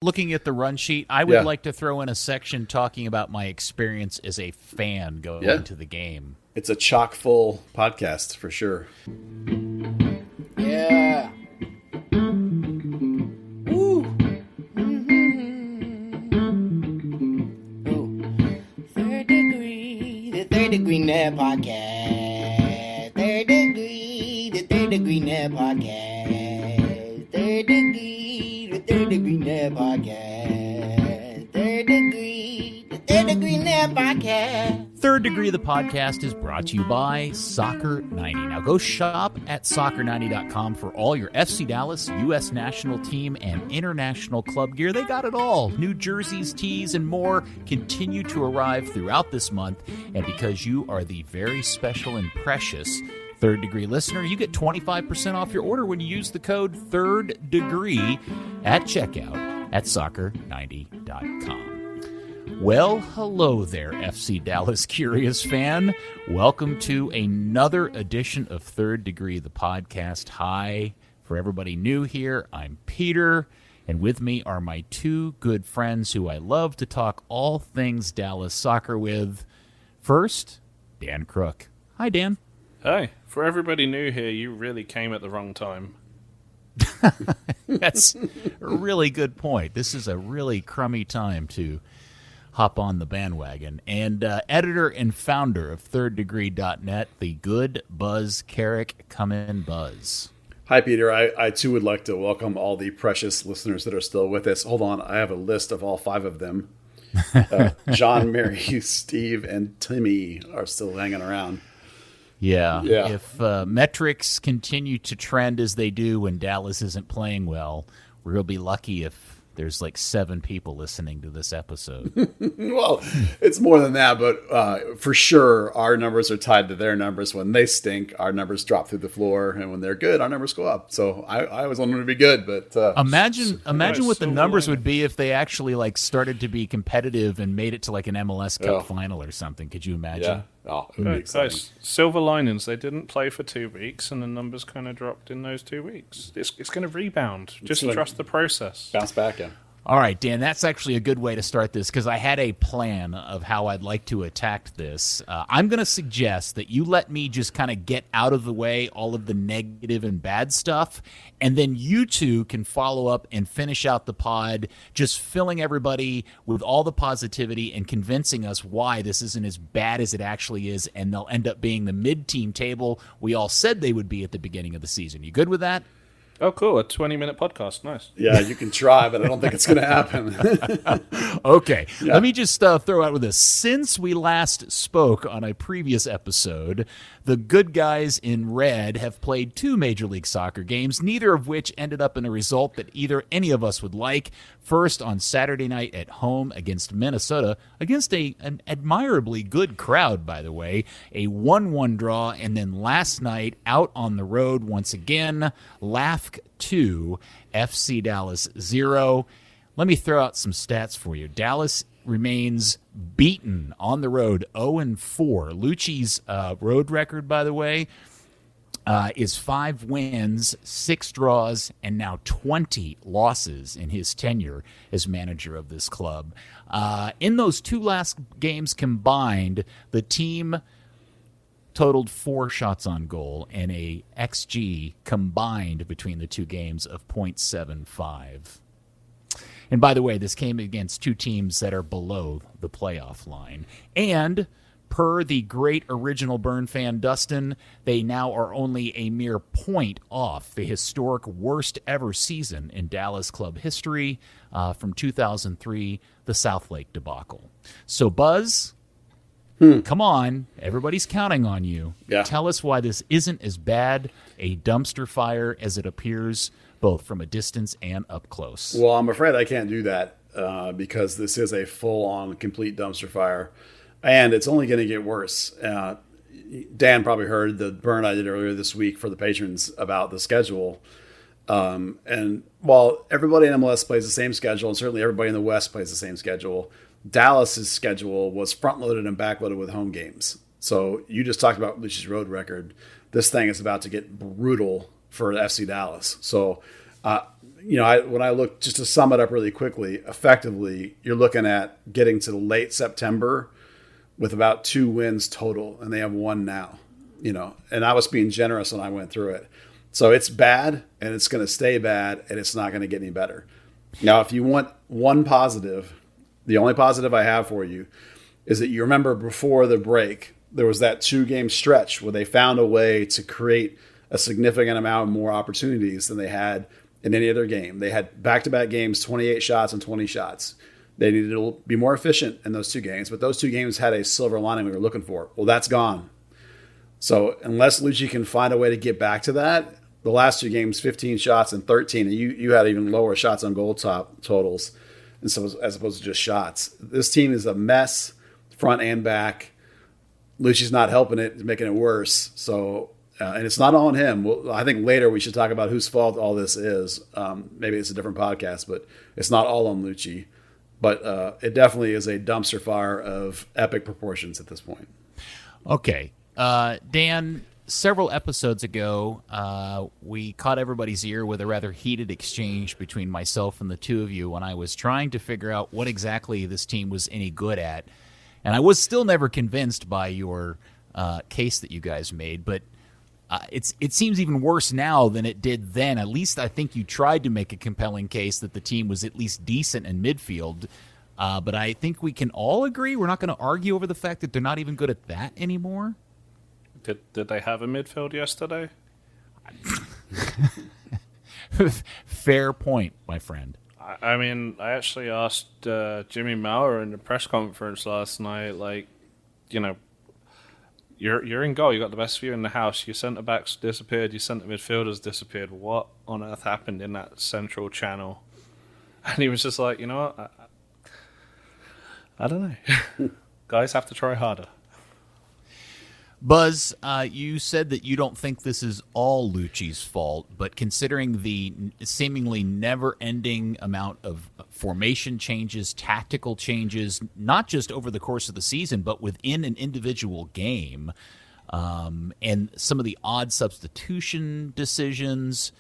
looking at the run sheet, I would like to throw in a section talking about my experience as a fan going into the game. It's a chock full podcast for sure. Yeah. Woo. Third Degree, the Third Degree Net Podcast. Third Degree, the Third Degree Net Podcast. Third Degree, the Third Degree Net Podcast. Third Degree, the Third Degree Net Podcast. Third Degree, the podcast, is brought to you by Soccer 90. Now go shop at soccer90.com for all your FC Dallas, U.S. national team, and international club gear. They got it all. New jerseys, tees, and more continue to arrive throughout this month. And because you are the very special and precious Third Degree listener, you get 25% off your order when you use the code Third Degree at checkout at soccer90.com. Well, hello there, FC Dallas Curious fan. Welcome to another edition of Third Degree, the podcast. Hi, for everybody new here, I'm Peter, and with me are my two good friends who I love to talk all things Dallas soccer with. First, Dan Crook. Hi, Dan. Hi. For everybody new here, you really came at the wrong time. That's a really good point. This is a really crummy time to hop on the bandwagon. And editor and founder of thirddegree.net, the good Buzz Carrick. Come in, Buzz. Hi, Peter. I too would like to welcome all the precious listeners that are still with us. Hold on. I have a list of all five of them. John, Mary, Steve, and Timmy are still hanging around. Yeah. If metrics continue to trend as they do when Dallas isn't playing well, we'll be lucky if there's like 7 people listening to this episode. Well, it's more than that, but for sure, our numbers are tied to their numbers. When they stink, our numbers drop through the floor, and when they're good, our numbers go up. So I always want them to be good, but imagine what the numbers would be if they actually like started to be competitive and made it to like an MLS Cup final or something. Could you imagine? Yeah. Oh, it would be exciting. Guys, silver linings. They didn't play for 2 weeks, and the numbers kind of dropped in those 2 weeks. It's going to rebound. Just trust the process. Bounce back, yeah. All right, Dan, that's actually a good way to start this because I had a plan of how I'd like to attack this. I'm going to suggest that you let me just kind of get out of the way all of the negative and bad stuff, and then you two can follow up and finish out the pod, just filling everybody with all the positivity and convincing us why this isn't as bad as it actually is, and they'll end up being the mid-team table we all said they would be at the beginning of the season. You good with that? Oh, cool. A 20-minute podcast. Nice. Yeah, you can try, but I don't think it's going to happen. Okay. Yeah. Let me just throw out with this. Since we last spoke on a previous episode, the good guys in red have played 2 Major League Soccer games, neither of which ended up in a result that any of us would like. First, on Saturday night at home against Minnesota, against an admirably good crowd, by the way, a 1-1 draw, and then last night out on the road once again, LAFC 2, FC Dallas 0. Let me throw out some stats for you. Dallas remains beaten on the road, 0-4. Lucci's road record, by the way, is 5 wins, 6 draws, and now 20 losses in his tenure as manager of this club. In those 2 last games combined, the team totaled 4 shots on goal and a XG combined between the 2 games of .75. And by the way, this came against 2 teams that are below the playoff line. And per the great original Burn fan Dustin, they now are only a mere point off the historic worst ever season in Dallas club history from 2003, the South Lake debacle. So, Buzz, come on. Everybody's counting on you. Yeah. Tell us why this isn't as bad a dumpster fire as it appears, both from a distance and up close. Well, I'm afraid I can't do that because this is a full-on, complete dumpster fire, and it's only going to get worse. Dan probably heard the burn I did earlier this week for the patrons about the schedule. And while everybody in MLS plays the same schedule, and certainly everybody in the West plays the same schedule, Dallas's schedule was front-loaded and back-loaded with home games. So you just talked about Lucci's road record. This thing is about to get brutal for FC Dallas. So When I look, just to sum it up really quickly, effectively, you're looking at getting to late September with about 2 wins total, and they have 1 now. And I was being generous when I went through it. So it's bad, and it's going to stay bad, and it's not going to get any better. Now, if you want one positive, the only positive I have for you is that you remember before the break, there was that 2-game stretch where they found a way to create a significant amount more opportunities than they had in any other game. They had back-to-back games, 28 shots and 20 shots. They needed to be more efficient in those 2 games, but those 2 games had a silver lining we were looking for. Well, that's gone. So unless Lucci can find a way to get back to that, the last 2 games, 15 shots and 13, and you had even lower shots on goal totals, and so as opposed to just shots. This team is a mess, front and back. Lucci's not helping it, making it worse. So, and it's not all on him. Well, I think later we should talk about whose fault all this is. Maybe it's a different podcast, but it's not all on Lucci. But it definitely is a dumpster fire of epic proportions at this point. Okay. Dan, several episodes ago, we caught everybody's ear with a rather heated exchange between myself and the two of you when I was trying to figure out what exactly this team was any good at. And I was still never convinced by your case that you guys made, but it seems even worse now than it did then. At least I think you tried to make a compelling case that the team was at least decent in midfield. But I think we can all agree we're not going to argue over the fact that they're not even good at that anymore. Did they have a midfield yesterday? Fair point, my friend. I mean, I actually asked Jimmy Maurer in the press conference last night, you're in goal, you got the best view in the house, your centre-backs disappeared, your centre midfielders disappeared. What on earth happened in that central channel? And he was just like, you know what, I don't know. Guys have to try harder. Buzz, you said that you don't think this is all Lucci's fault, but considering the seemingly never-ending amount of formation changes, tactical changes, not just over the course of the season, but within an individual game, and some of the odd substitution decisions,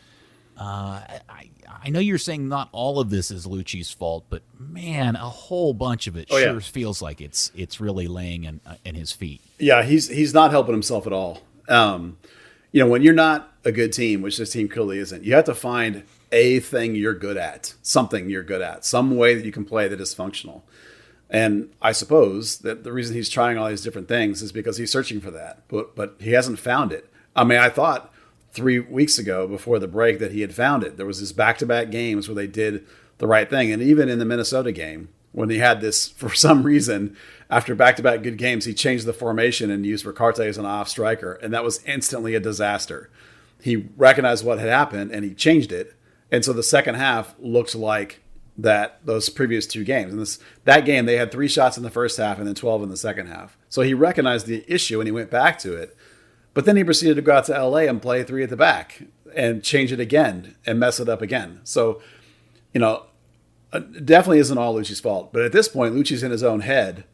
I know you're saying not all of this is Lucci's fault, but man, a whole bunch of it feels like it's really laying in his feet. Yeah, he's not helping himself at all. When you're not a good team, which this team clearly isn't, you have to find a thing you're good at, something you're good at, some way that you can play that is functional. And I suppose that the reason he's trying all these different things is because he's searching for that, but he hasn't found it. I mean, I thought 3 weeks ago before the break that he had found it. There was this back-to-back games where they did the right thing. And even in the Minnesota game, when he had this, for some reason, after back-to-back good games, he changed the formation and used Ricarte as an off striker. And that was instantly a disaster. He recognized what had happened and he changed it. And so the second half looked like those previous 2 games. And that game, they had 3 shots in the first half and then 12 in the second half. So he recognized the issue and he went back to it. But then he proceeded to go out to LA and play 3 at the back and change it again and mess it up again. So, definitely isn't all Lucci's fault. But at this point, Lucci's in his own head.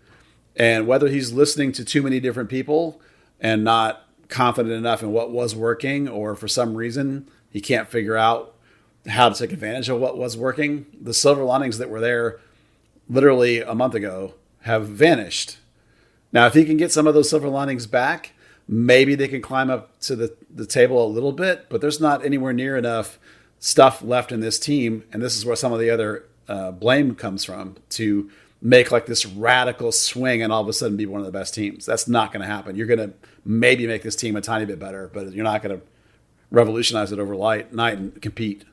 And whether he's listening to too many different people and not confident enough in what was working, or for some reason he can't figure out how to take advantage of what was working, the silver linings that were there literally a month ago have vanished. Now, if he can get some of those silver linings back, maybe they can climb up to the table a little bit, but there's not anywhere near enough stuff left in this team. And this is where some of the other blame comes from, to make like this radical swing and all of a sudden be one of the best teams. That's not going to happen. You're going to maybe make this team a tiny bit better, but you're not going to revolutionize it overnight and compete.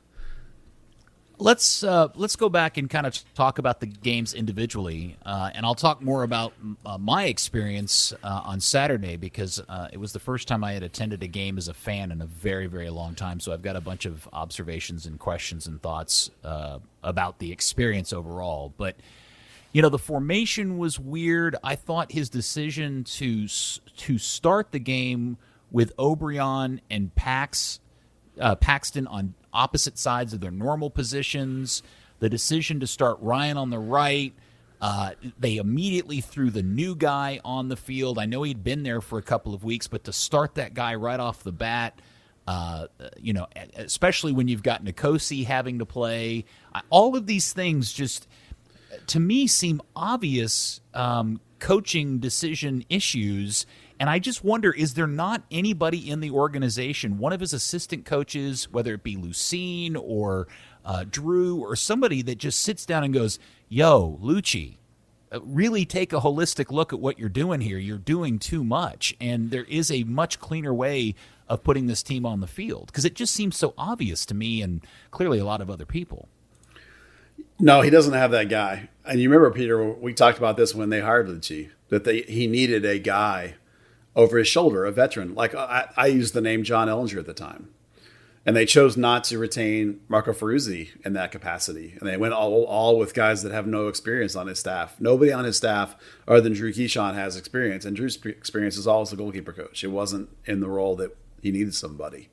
Let's go back and kind of talk about the games individually, and I'll talk more about my experience on Saturday, because it was the first time I had attended a game as a fan in a very, very long time. So I've got a bunch of observations and questions and thoughts about the experience overall. But the formation was weird. I thought his decision to start the game with O'Brien and Paxton on opposite sides of their normal positions, the decision to start Ryan on the right, they immediately threw the new guy on the field. I know he'd been there for a couple of weeks, but to start that guy right off the bat, Especially when you've got Nkosi having to play. All of these things just, to me, seem obvious coaching decision issues. And I just wonder, is there not anybody in the organization, one of his assistant coaches, whether it be Lucene or Drew or somebody that just sits down and goes, yo, Lucci, really take a holistic look at what you're doing here. You're doing too much. And there is a much cleaner way of putting this team on the field, because it just seems so obvious to me and clearly a lot of other people. No, he doesn't have that guy. And you remember, Peter, we talked about this when they hired Lucci, that he needed a guy over his shoulder, a veteran. Like I used the name John Ellinger at the time. And they chose not to retain Marco Ferruzzi in that capacity. And they went all with guys that have no experience on his staff. Nobody on his staff other than Drew Keyshawn has experience. And Drew's experience is all as a goalkeeper coach. It wasn't in the role that he needed somebody.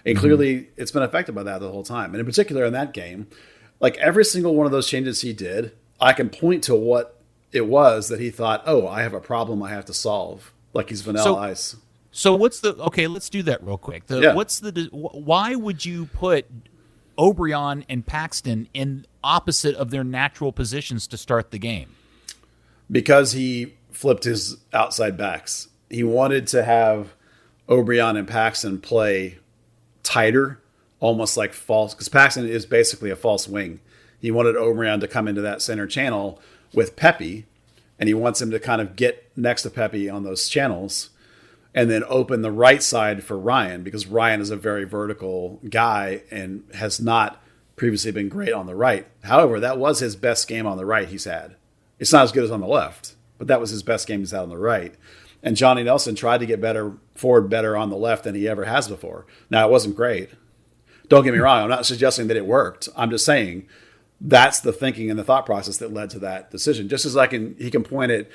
And clearly it's been affected by that the whole time. And in particular in that game, like every single one of those changes he did, I can point to what it was that he thought, oh, I have a problem I have to solve. Like he's vanilla ice. So let's do that real quick. Why would you put O'Brien and Paxton in opposite of their natural positions to start the game? Because he flipped his outside backs. He wanted to have O'Brien and Paxton play tighter, almost like false, because Paxton is basically a false wing. He wanted O'Brien to come into that center channel with Pepe, and he wants him to kind of get next to Pepe on those channels and then open the right side for Ryan, because Ryan is a very vertical guy and has not previously been great on the right. However, that was his best game on the right he's had. It's not as good as on the left, but that was his best game he's had on the right. And Johnny Nelson tried to get forward better on the left than he ever has before. Now, it wasn't great. Don't get me wrong. I'm not suggesting that it worked. I'm just saying that's the thinking and the thought process that led to that decision. Just as he can point at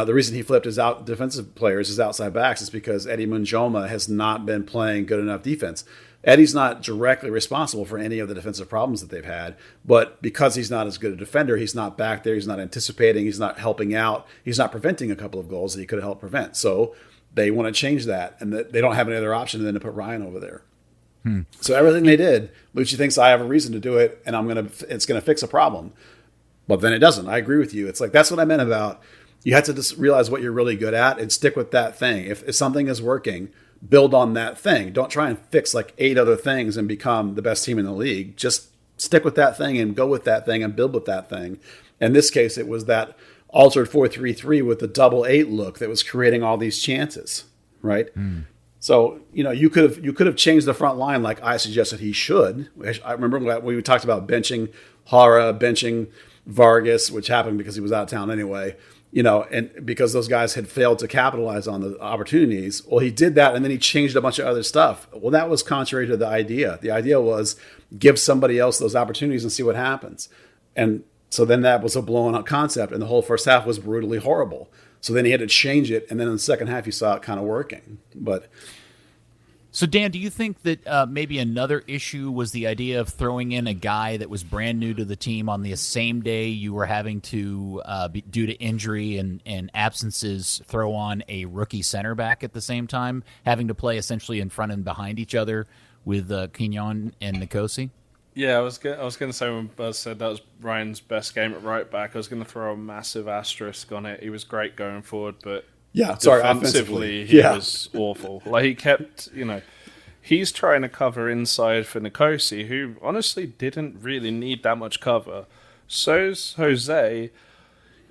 the reason he flipped his defensive players, his outside backs, is because Eddie Munjoma has not been playing good enough defense. Eddie's not directly responsible for any of the defensive problems that they've had, but because he's not as good a defender, he's not back there, he's not anticipating, he's not helping out, he's not preventing a couple of goals that he could have helped prevent. So they want to change that, and they don't have any other option than to put Ryan over there. So everything they did, Lucci thinks I have a reason to do it, and it's gonna fix a problem. But then it doesn't. I agree with you. It's like, that's what I meant about, you have to just realize what you're really good at and stick with that thing. If something is working, build on that thing. Don't try and fix like 8 other things and become the best team in the league. Just stick with that thing and go with that thing and build with that thing. In this case, it was that altered 4-3-3 with the double 8 look that was creating all these chances, right? So, you could have changed the front line like I suggested he should. I remember when we talked about benching Hara, benching Vargas, which happened because he was out of town anyway. And because those guys had failed to capitalize on the opportunities. Well, he did that, and then he changed a bunch of other stuff. Well, that was contrary to the idea. The idea was give somebody else those opportunities and see what happens. And so then that was a blown-up concept, and the whole first half was brutally horrible. So then he had to change it, and then in the second half you saw it kind of working. So, Dan, do you think that maybe another issue was the idea of throwing in a guy that was brand new to the team on the same day you were having to, due to injury and absences, throw on a rookie center back at the same time, having to play essentially in front and behind each other with Quignon and Nkosi? Yeah, I was going to say when Buzz said that was Ryan's best game at right back, I was going to throw a massive asterisk on it. He was great going forward, but offensively, he was awful. Like, he kept, he's trying to cover inside for Nkosi, who honestly didn't really need that much cover. So's Jose.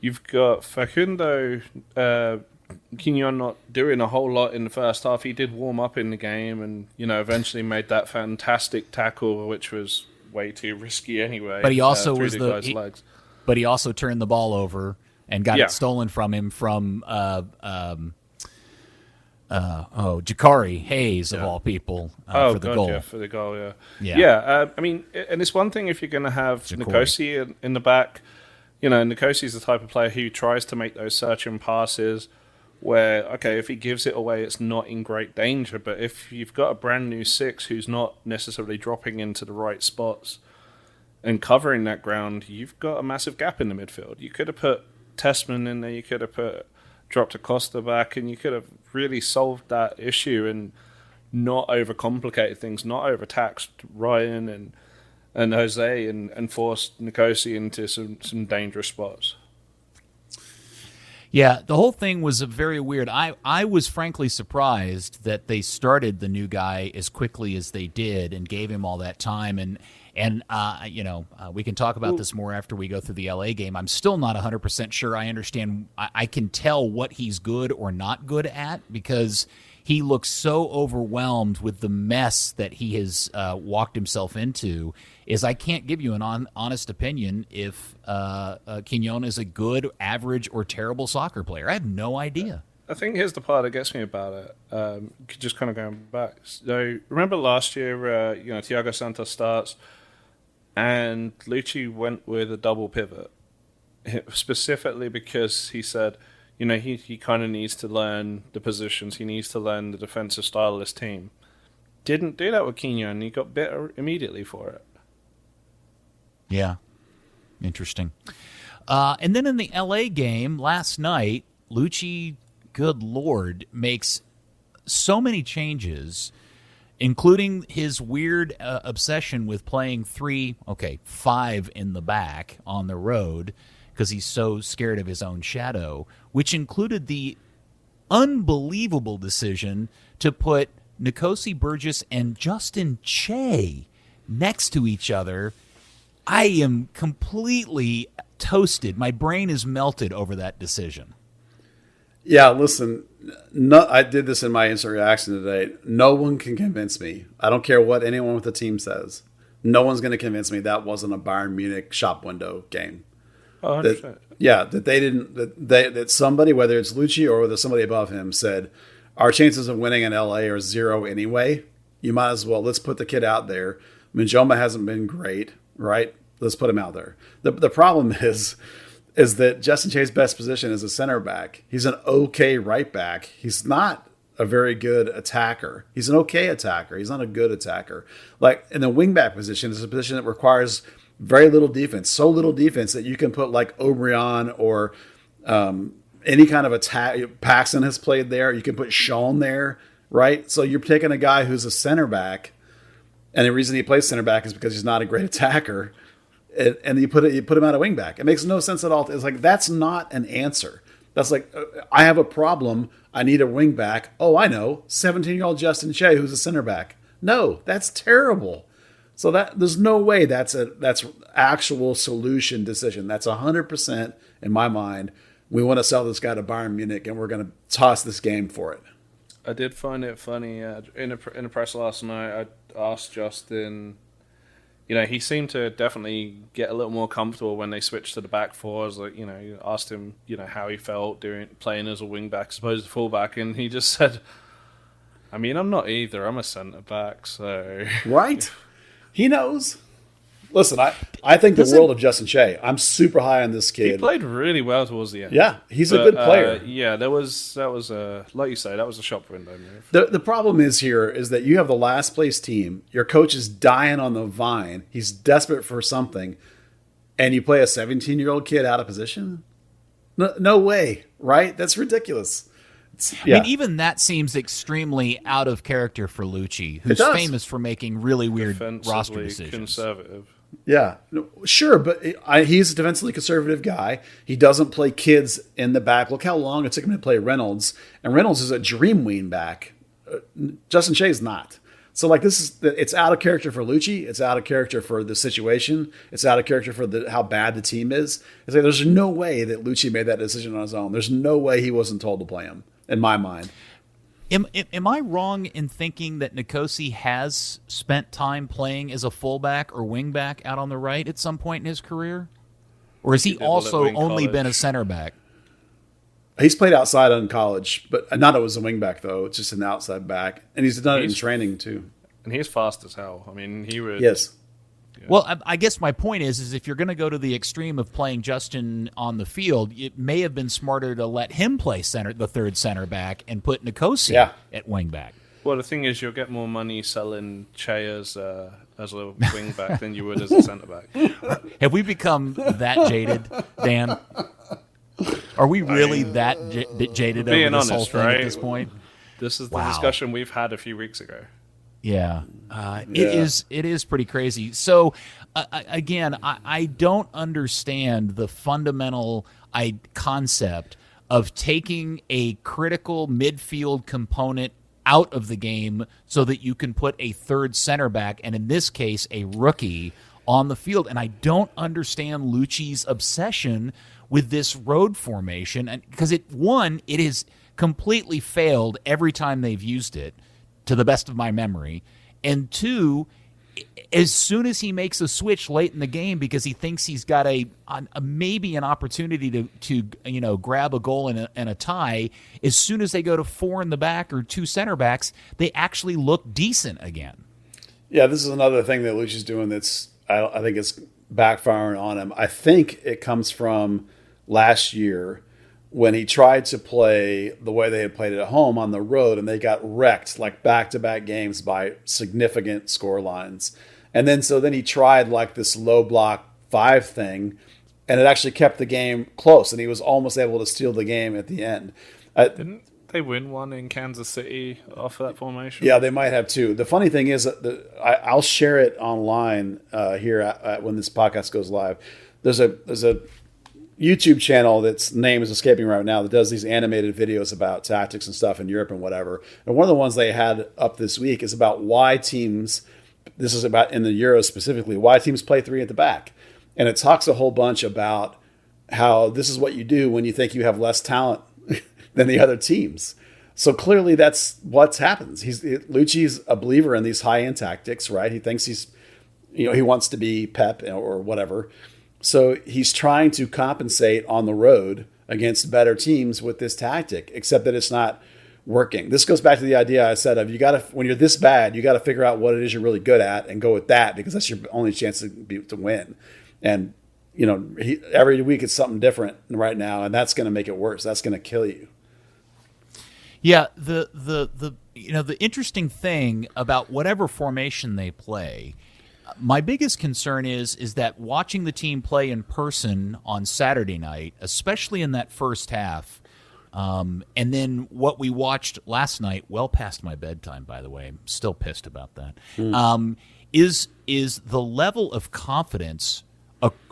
You've got Facundo Quignon not doing a whole lot in the first half. He did warm up in the game and, eventually made that fantastic tackle, which was way too risky anyway. But he also legs. But he also turned the ball over and got it stolen from him from Jakari Hayes of all people for the goal. Yeah, for the goal, yeah. I mean, and it's one thing if you're going to have Nkosi in the back. Nkosi's the type of player who tries to make those searching passes where, okay, if he gives it away, it's not in great danger. But if you've got a brand new 6 who's not necessarily dropping into the right spots and covering that ground, you've got a massive gap in the midfield. You could have put Tessman in there, you could have dropped Acosta back, and you could have really solved that issue. And not overcomplicated things, not overtaxed Ryan and Jose and forced Nicosi into some dangerous spots. Yeah, the whole thing was very weird. I was frankly surprised that they started the new guy as quickly as they did and gave him all that time. And we can talk about this more after we go through the LA game. I'm still not 100% sure I understand. I can tell what he's good or not good at because he looks so overwhelmed with the mess that he has walked himself into. I can't give you an honest opinion if Quignon is a good, average, or terrible soccer player. I have no idea. I think here's the part that gets me about it. Just kind of going back. So remember last year, Thiago Santos starts, and Lucci went with a double pivot, specifically because he said, he kind of needs to learn the positions. He needs to learn the defensive style of this team. Didn't do that with Quignon, and he got better immediately for it. Yeah, interesting. And then in the LA game last night, Lucci, good Lord, makes so many changes, including his weird obsession with playing 5 in the back on the road because he's so scared of his own shadow, which included the unbelievable decision to put Nicosi Burgess and Justin Che next to each other. I am completely toasted. My brain is melted over that decision. Yeah, listen, I did this in my instant reaction today. No one can convince me. I don't care what anyone with the team says. No one's going to convince me that wasn't a Bayern Munich shop window game. 100%. That somebody, whether it's Lucci or whether somebody above him, said, our chances of winning in LA are 0 anyway. You might as well, let's put the kid out there. Minjoma hasn't been great, right? Let's put him out there. The problem is that Justin Che's best position is a center back. He's an okay right back. He's not a very good attacker. He's an okay attacker. He's not a good attacker. Like in the wing back position is a position that requires very little defense. So little defense that you can put like O'Brien or any kind of attack. Paxson has played there. You can put Sean there, right? So you're taking a guy who's a center back, and the reason he plays center back is because he's not a great attacker. And you put him out of wing back. It makes no sense at all. It's like, that's not an answer. That's like, I have a problem. I need a wing back. Oh, I know. 17-year-old Justin Che, who's a center back. No, that's terrible. So there's no way that's actual solution decision. That's 100% in my mind. We want to sell this guy to Bayern Munich, and we're going to toss this game for it. I did find it funny in the press last night. I asked Justin. He seemed to definitely get a little more comfortable when they switched to the back fours. Like, asked him, how he felt playing as a wing back as opposed to fullback, and he just said, "I mean, I'm not either. I'm a centre back." So right, he knows. Listen, I think the world of Justin Che. I'm super high on this kid. He played really well towards the end. Yeah, he's a good player. That was like you say, that was a shop window move. The problem is that you have the last place team. Your coach is dying on the vine. He's desperate for something, and you play a 17-year-old kid out of position? No way, right? That's ridiculous. I mean, even that seems extremely out of character for Lucci, who's famous for making really weird roster decisions. Conservative. Yeah, sure, but he's a defensively conservative guy. He doesn't play kids in the back. Look how long it took him to play Reynolds, and Reynolds is a dream wing back. Justin Che's not. So, it's out of character for Lucci. It's out of character for the situation. It's out of character for how bad the team is. It's like there's no way that Lucci made that decision on his own. There's no way he wasn't told to play him, in my mind. Am I wrong in thinking that Nicosi has spent time playing as a fullback or wingback out on the right at some point in his career? Or has he also only been a center back? He's played outside in college, but not as a wingback, though. It's just an outside back. And he's done it in training, too. And he's fast as hell. I mean, he would... Yes. Yeah. Well, I guess my point is if you're going to go to the extreme of playing Justin on the field, it may have been smarter to let him play the third center back and put Nicosi at wing back. Well, the thing is, you'll get more money selling Che as a wing back than you would as a center back. Have we become that jaded, Dan? Are we really that jaded over this whole thing at this point? This is the Wow. discussion we've had a few weeks ago. Yeah, it is pretty crazy. So again, I don't understand the fundamental concept of taking a critical midfield component out of the game so that you can put a third center back, and in this case, a rookie, on the field. And I don't understand Lucci's obsession with this road formation, and because it has completely failed every time they've used it, to the best of my memory. And two, as soon as he makes a switch late in the game because he thinks he's got maybe an opportunity to grab a goal and a tie, as soon as they go to 4 in the back or 2 center backs, they actually look decent again. Yeah, this is another thing that Lucci's doing that's I think it's backfiring on him. I think it comes from last year when he tried to play the way they had played it at home on the road, and they got wrecked like back-to-back games by significant score lines. And then he tried like this low block 5 thing, and it actually kept the game close, and he was almost able to steal the game at the end. Didn't they win one in Kansas City off of that formation? Yeah, they might have too. The funny thing is that I'll share it online here when this podcast goes live. There's a YouTube channel that's name is escaping right now that does these animated videos about tactics and stuff in Europe and whatever. And one of the ones they had up this week is about why teams, this is about in the Euros specifically, why teams play 3 at the back. And it talks a whole bunch about how this is what you do when you think you have less talent than the other teams. So clearly that's what happens. Lucci's a believer in these high-end tactics, right? He thinks he wants to be Pep or whatever. So he's trying to compensate on the road against better teams with this tactic, except that it's not working. This goes back to the idea I said of when you're this bad, you got to figure out what it is you're really good at and go with that, because that's your only chance to win. And every week it's something different right now, and that's going to make it worse. That's going to kill you. Yeah, the interesting thing about whatever formation they play, my biggest concern is that watching the team play in person on Saturday night, especially in that first half, and then what we watched last night, well past my bedtime, by the way, I'm still pissed about that, is the level of confidence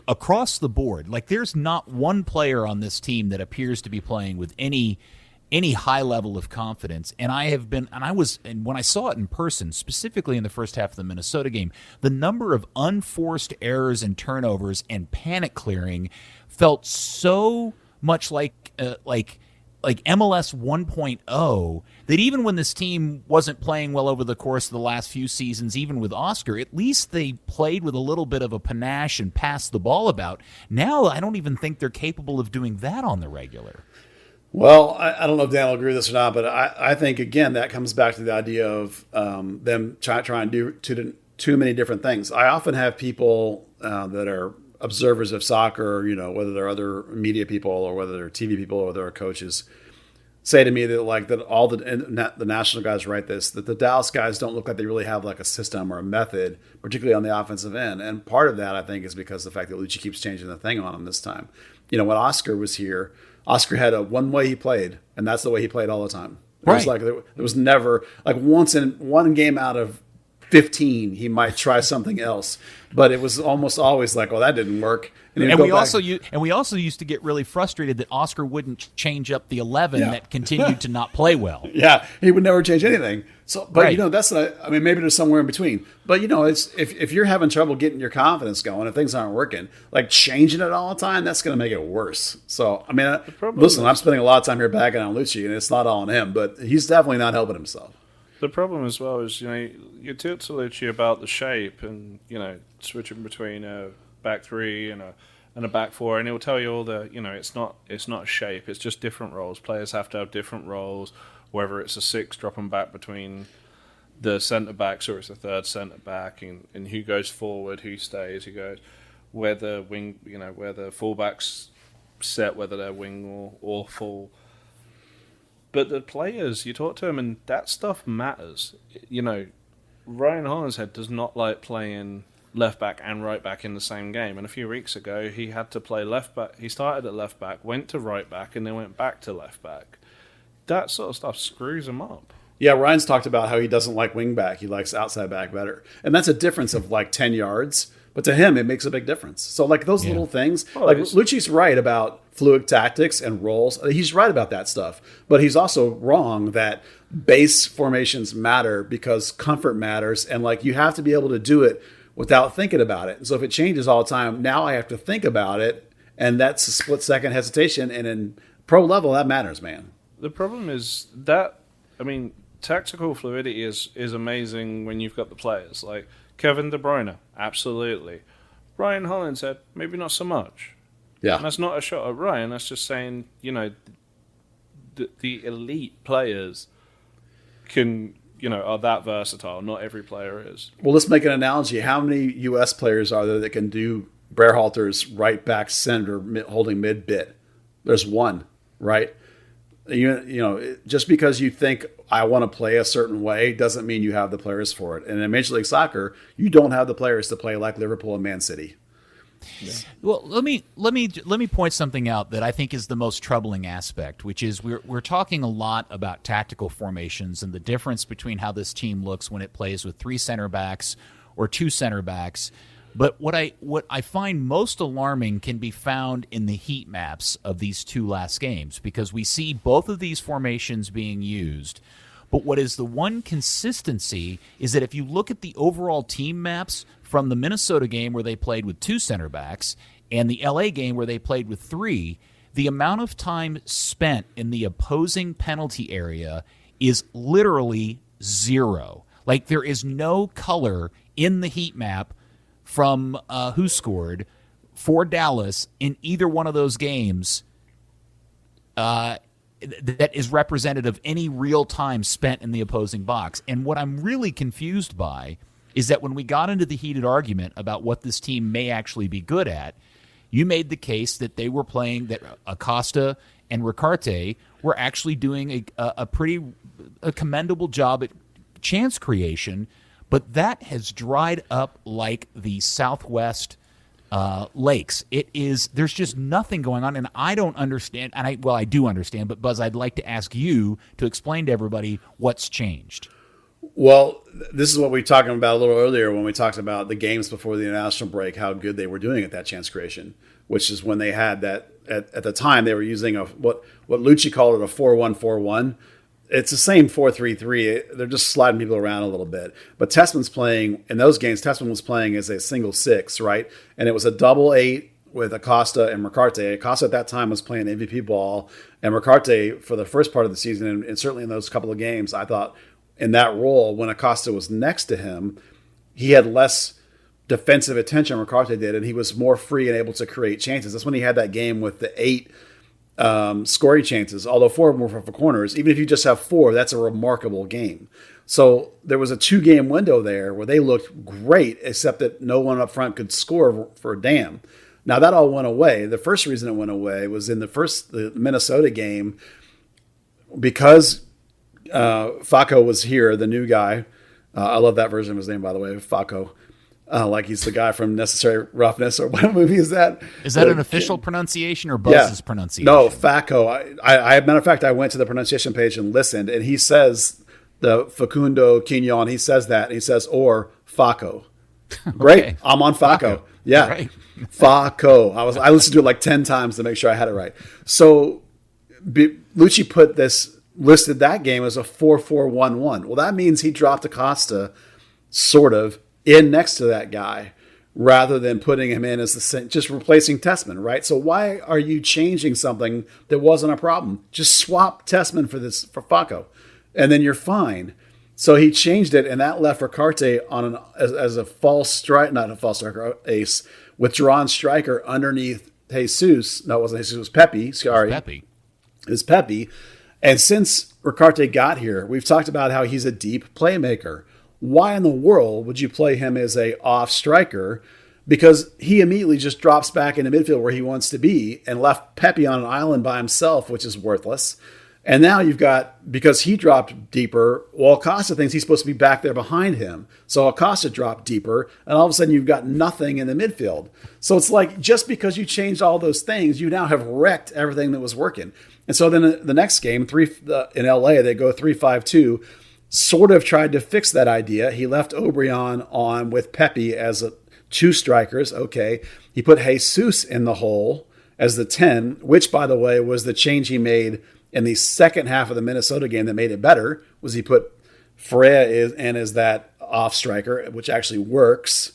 across the board. Like, there's not one player on this team that appears to be playing with any high level of confidence. And when I saw it in person, specifically in the first half of the Minnesota game, the number of unforced errors and turnovers and panic clearing felt so much like MLS 1.0 that even when this team wasn't playing well over the course of the last few seasons, even with Oscar, at least they played with a little bit of a panache and passed the ball about. Now I don't even think they're capable of doing that on the regular. Well, I don't know if Dan will agree with this or not, but I think, again, that comes back to the idea of them trying to do too many different things. I often have people that are observers of soccer, whether they're other media people or whether they're TV people or they're coaches, say to me that all the national guys write this, that the Dallas guys don't look like they really have like a system or a method, particularly on the offensive end. And part of that, I think, is because of the fact that Lucci keeps changing the thing on him this time. When Oscar was here, Oscar had one way he played, and that's the way he played all the time. It was like there was never, like, once in one game out of 15, he might try something else, but it was almost always like, well, that didn't work. And we also used to get really frustrated that Oscar wouldn't change up the 11 that continued to not play well. Yeah, he would never change anything. So, but that's maybe there's somewhere in between. But it's if you're having trouble getting your confidence going, if things aren't working, like changing it all the time, that's going to make it worse. So, listen, I'm spending a lot of time here bagging on Lucci, and it's not all on him, but he's definitely not helping himself. The problem as well is, you talk to Lucci about the shape and, switching between a back 3 and a back 4, and he'll tell you all the, it's not a shape, it's just different roles. Players have to have different roles, whether it's a 6 dropping back between the centre backs or it's a third centre back, and who goes forward, who stays, who goes, where the wing, where the fullbacks set, whether they're wing or full. But the players, you talk to them, and that stuff matters. Ryan Hollinshead does not like playing left back and right back in the same game. And a few weeks ago, he had to play left back. He started at left back, went to right back, and then went back to left back. that sort of stuff screws him up. Yeah, Ryan's talked about how he doesn't like wing back. He likes outside back better. And that's a difference of like 10 yards. But to him, it makes a big difference. So like those little things, like Lucci's right about fluid tactics and roles. He's right about that stuff. But he's also wrong that base formations matter because comfort matters. And like you have to be able to do it without thinking about it. And so if it changes all the time, now I have to think about it. And that's a split second hesitation. And in pro level, that matters, man. The problem is that, I mean, tactical fluidity is amazing when you've got the players. Like Kevin De Bruyne, absolutely. Ryan Holland said, maybe not so much. Yeah. And that's not a shot at Ryan. That's just saying, you know, the elite players can, you know, are that versatile. Not every player is. Well, let's make an analogy. How many U.S. players are there that can do Berhalter's right back center holding mid bit? There's one, right? You know, just because you think I want to play a certain way doesn't mean you have the players for it. And in Major League Soccer, you don't have the players to play like Liverpool and Man City. Yeah. Well, let me point something out that I think is the most troubling aspect, which is we're talking a lot about tactical formations and the difference between how this team looks when it plays with 3 center backs or 2 center backs. But what I find most alarming can be found in the heat maps of these 2 last games, because we see both of these formations being used. But what is the one consistency is that if you look at the overall team maps from the Minnesota game where they played with 2 center backs and the LA game where they played with 3, the amount of time spent in the opposing penalty area is literally 0. Like there is no color in the heat map from who scored for Dallas in either one of those games that is representative of any real time spent in the opposing box. And what I'm really confused by is that when we got into the heated argument about what this team may actually be good at, you made the case that they were playing, that Acosta and Ricarte were actually doing a commendable job at chance creation. But that has dried up like the Southwest lakes. There's just nothing going on, and I don't understand. And I do understand, but Buzz, I'd like to ask you to explain to everybody what's changed. Well, this is what we were talking about a little earlier when we talked about the games before the international break, how good they were doing at that chance creation, which is when they had that at the time they were using what Lucci called it a 4-1-4-1. It's the same 4-3-3. They're just sliding people around a little bit. But Tessman's playing, in those games, Tessman was playing as a single 6, right? And it was a double 8 with Acosta and Ricarte. Acosta at that time was playing MVP ball. And Ricarte, for the first part of the season, and certainly in those couple of games, I thought in that role, when Acosta was next to him, he had less defensive attention Ricarte did, and he was more free and able to create chances. That's when he had that game with the 8 scoring chances, although 4 of them were for corners. Even if you just have 4, that's a remarkable game. So there was a 2-game window there where they looked great, except that no one up front could score for a damn. Now that all went away. The first reason it went away was in the Minnesota game, because Facu was here, the new guy. I love that version of his name, by the way, Facu. Like he's the guy from Necessary Roughness, or what movie is that? Is that an official pronunciation or Buzz's pronunciation? No, Facu. Matter of fact, I went to the pronunciation page and listened, and he says the Facundo Quignon. He says that. And he says or Facu. Great, okay. I'm on Facu. Yeah, right. Facu. I listened to it like 10 times to make sure I had it right. So Lucci listed that game as a 4-4-1-1. Well, that means he dropped Acosta, sort of, in next to that guy, rather than putting him in as just replacing Tessman, right? So why are you changing something that wasn't a problem? Just swap Tessman for Facu, and then you're fine. So he changed it, and that left Ricarte on as a false strike, not a false striker, a withdrawn striker underneath Jesus. No, it wasn't Jesus. It was Pepe. Sorry, Pepe. It was Pepe. And since Ricarte got here, we've talked about how he's a deep playmaker. Why in the world would you play him as a off striker? Because he immediately just drops back into midfield where he wants to be and left Pepe on an island by himself, which is worthless. And now you've got, because he dropped deeper, well, Acosta thinks he's supposed to be back there behind him. So Acosta dropped deeper, and all of a sudden you've got nothing in the midfield. So it's like, just because you changed all those things, you now have wrecked everything that was working. And so then the next game, in LA, they go 3-5-2, sort of tried to fix that idea. He left Obrian on with Pepe as two strikers. Okay. He put Jesus in the hole as the 10, which, by the way, was the change he made in the second half of the Minnesota game that made it better, was he put Freya in as that off striker, which actually works.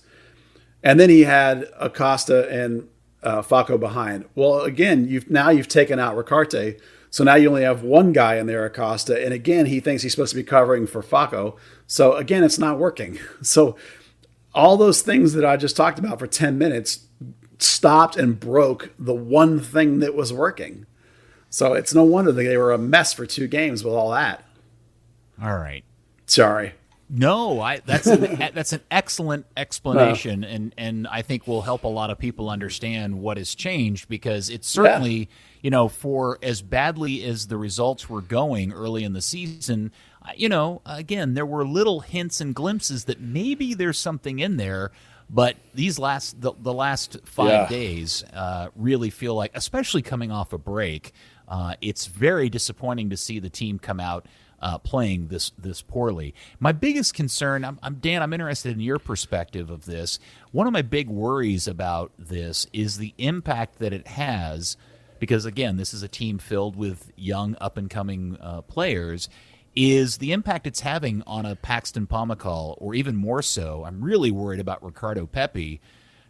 And then he had Acosta and Facu behind. Well, again, you've taken out Ricarte, so now you only have one guy in there, Acosta, and again, he thinks he's supposed to be covering for Facu. So again, it's not working. So all those things that I just talked about for 10 minutes stopped and broke the one thing that was working. So it's no wonder that they were a mess for 2 games with all that. All right. Sorry. No, that's an excellent explanation, and I think will help a lot of people understand what has changed, because it's certainly, for as badly as the results were going early in the season, again, there were little hints and glimpses that maybe there's something in there. But the last 5 days really feel like, especially coming off a break, it's very disappointing to see the team come out playing this poorly. My biggest concern, Dan, I'm interested in your perspective of this. One of my big worries about this is the impact that it has, because again, this is a team filled with young up-and-coming players, is the impact it's having on a Paxton Pomykal, or even more so, I'm really worried about Ricardo Pepi,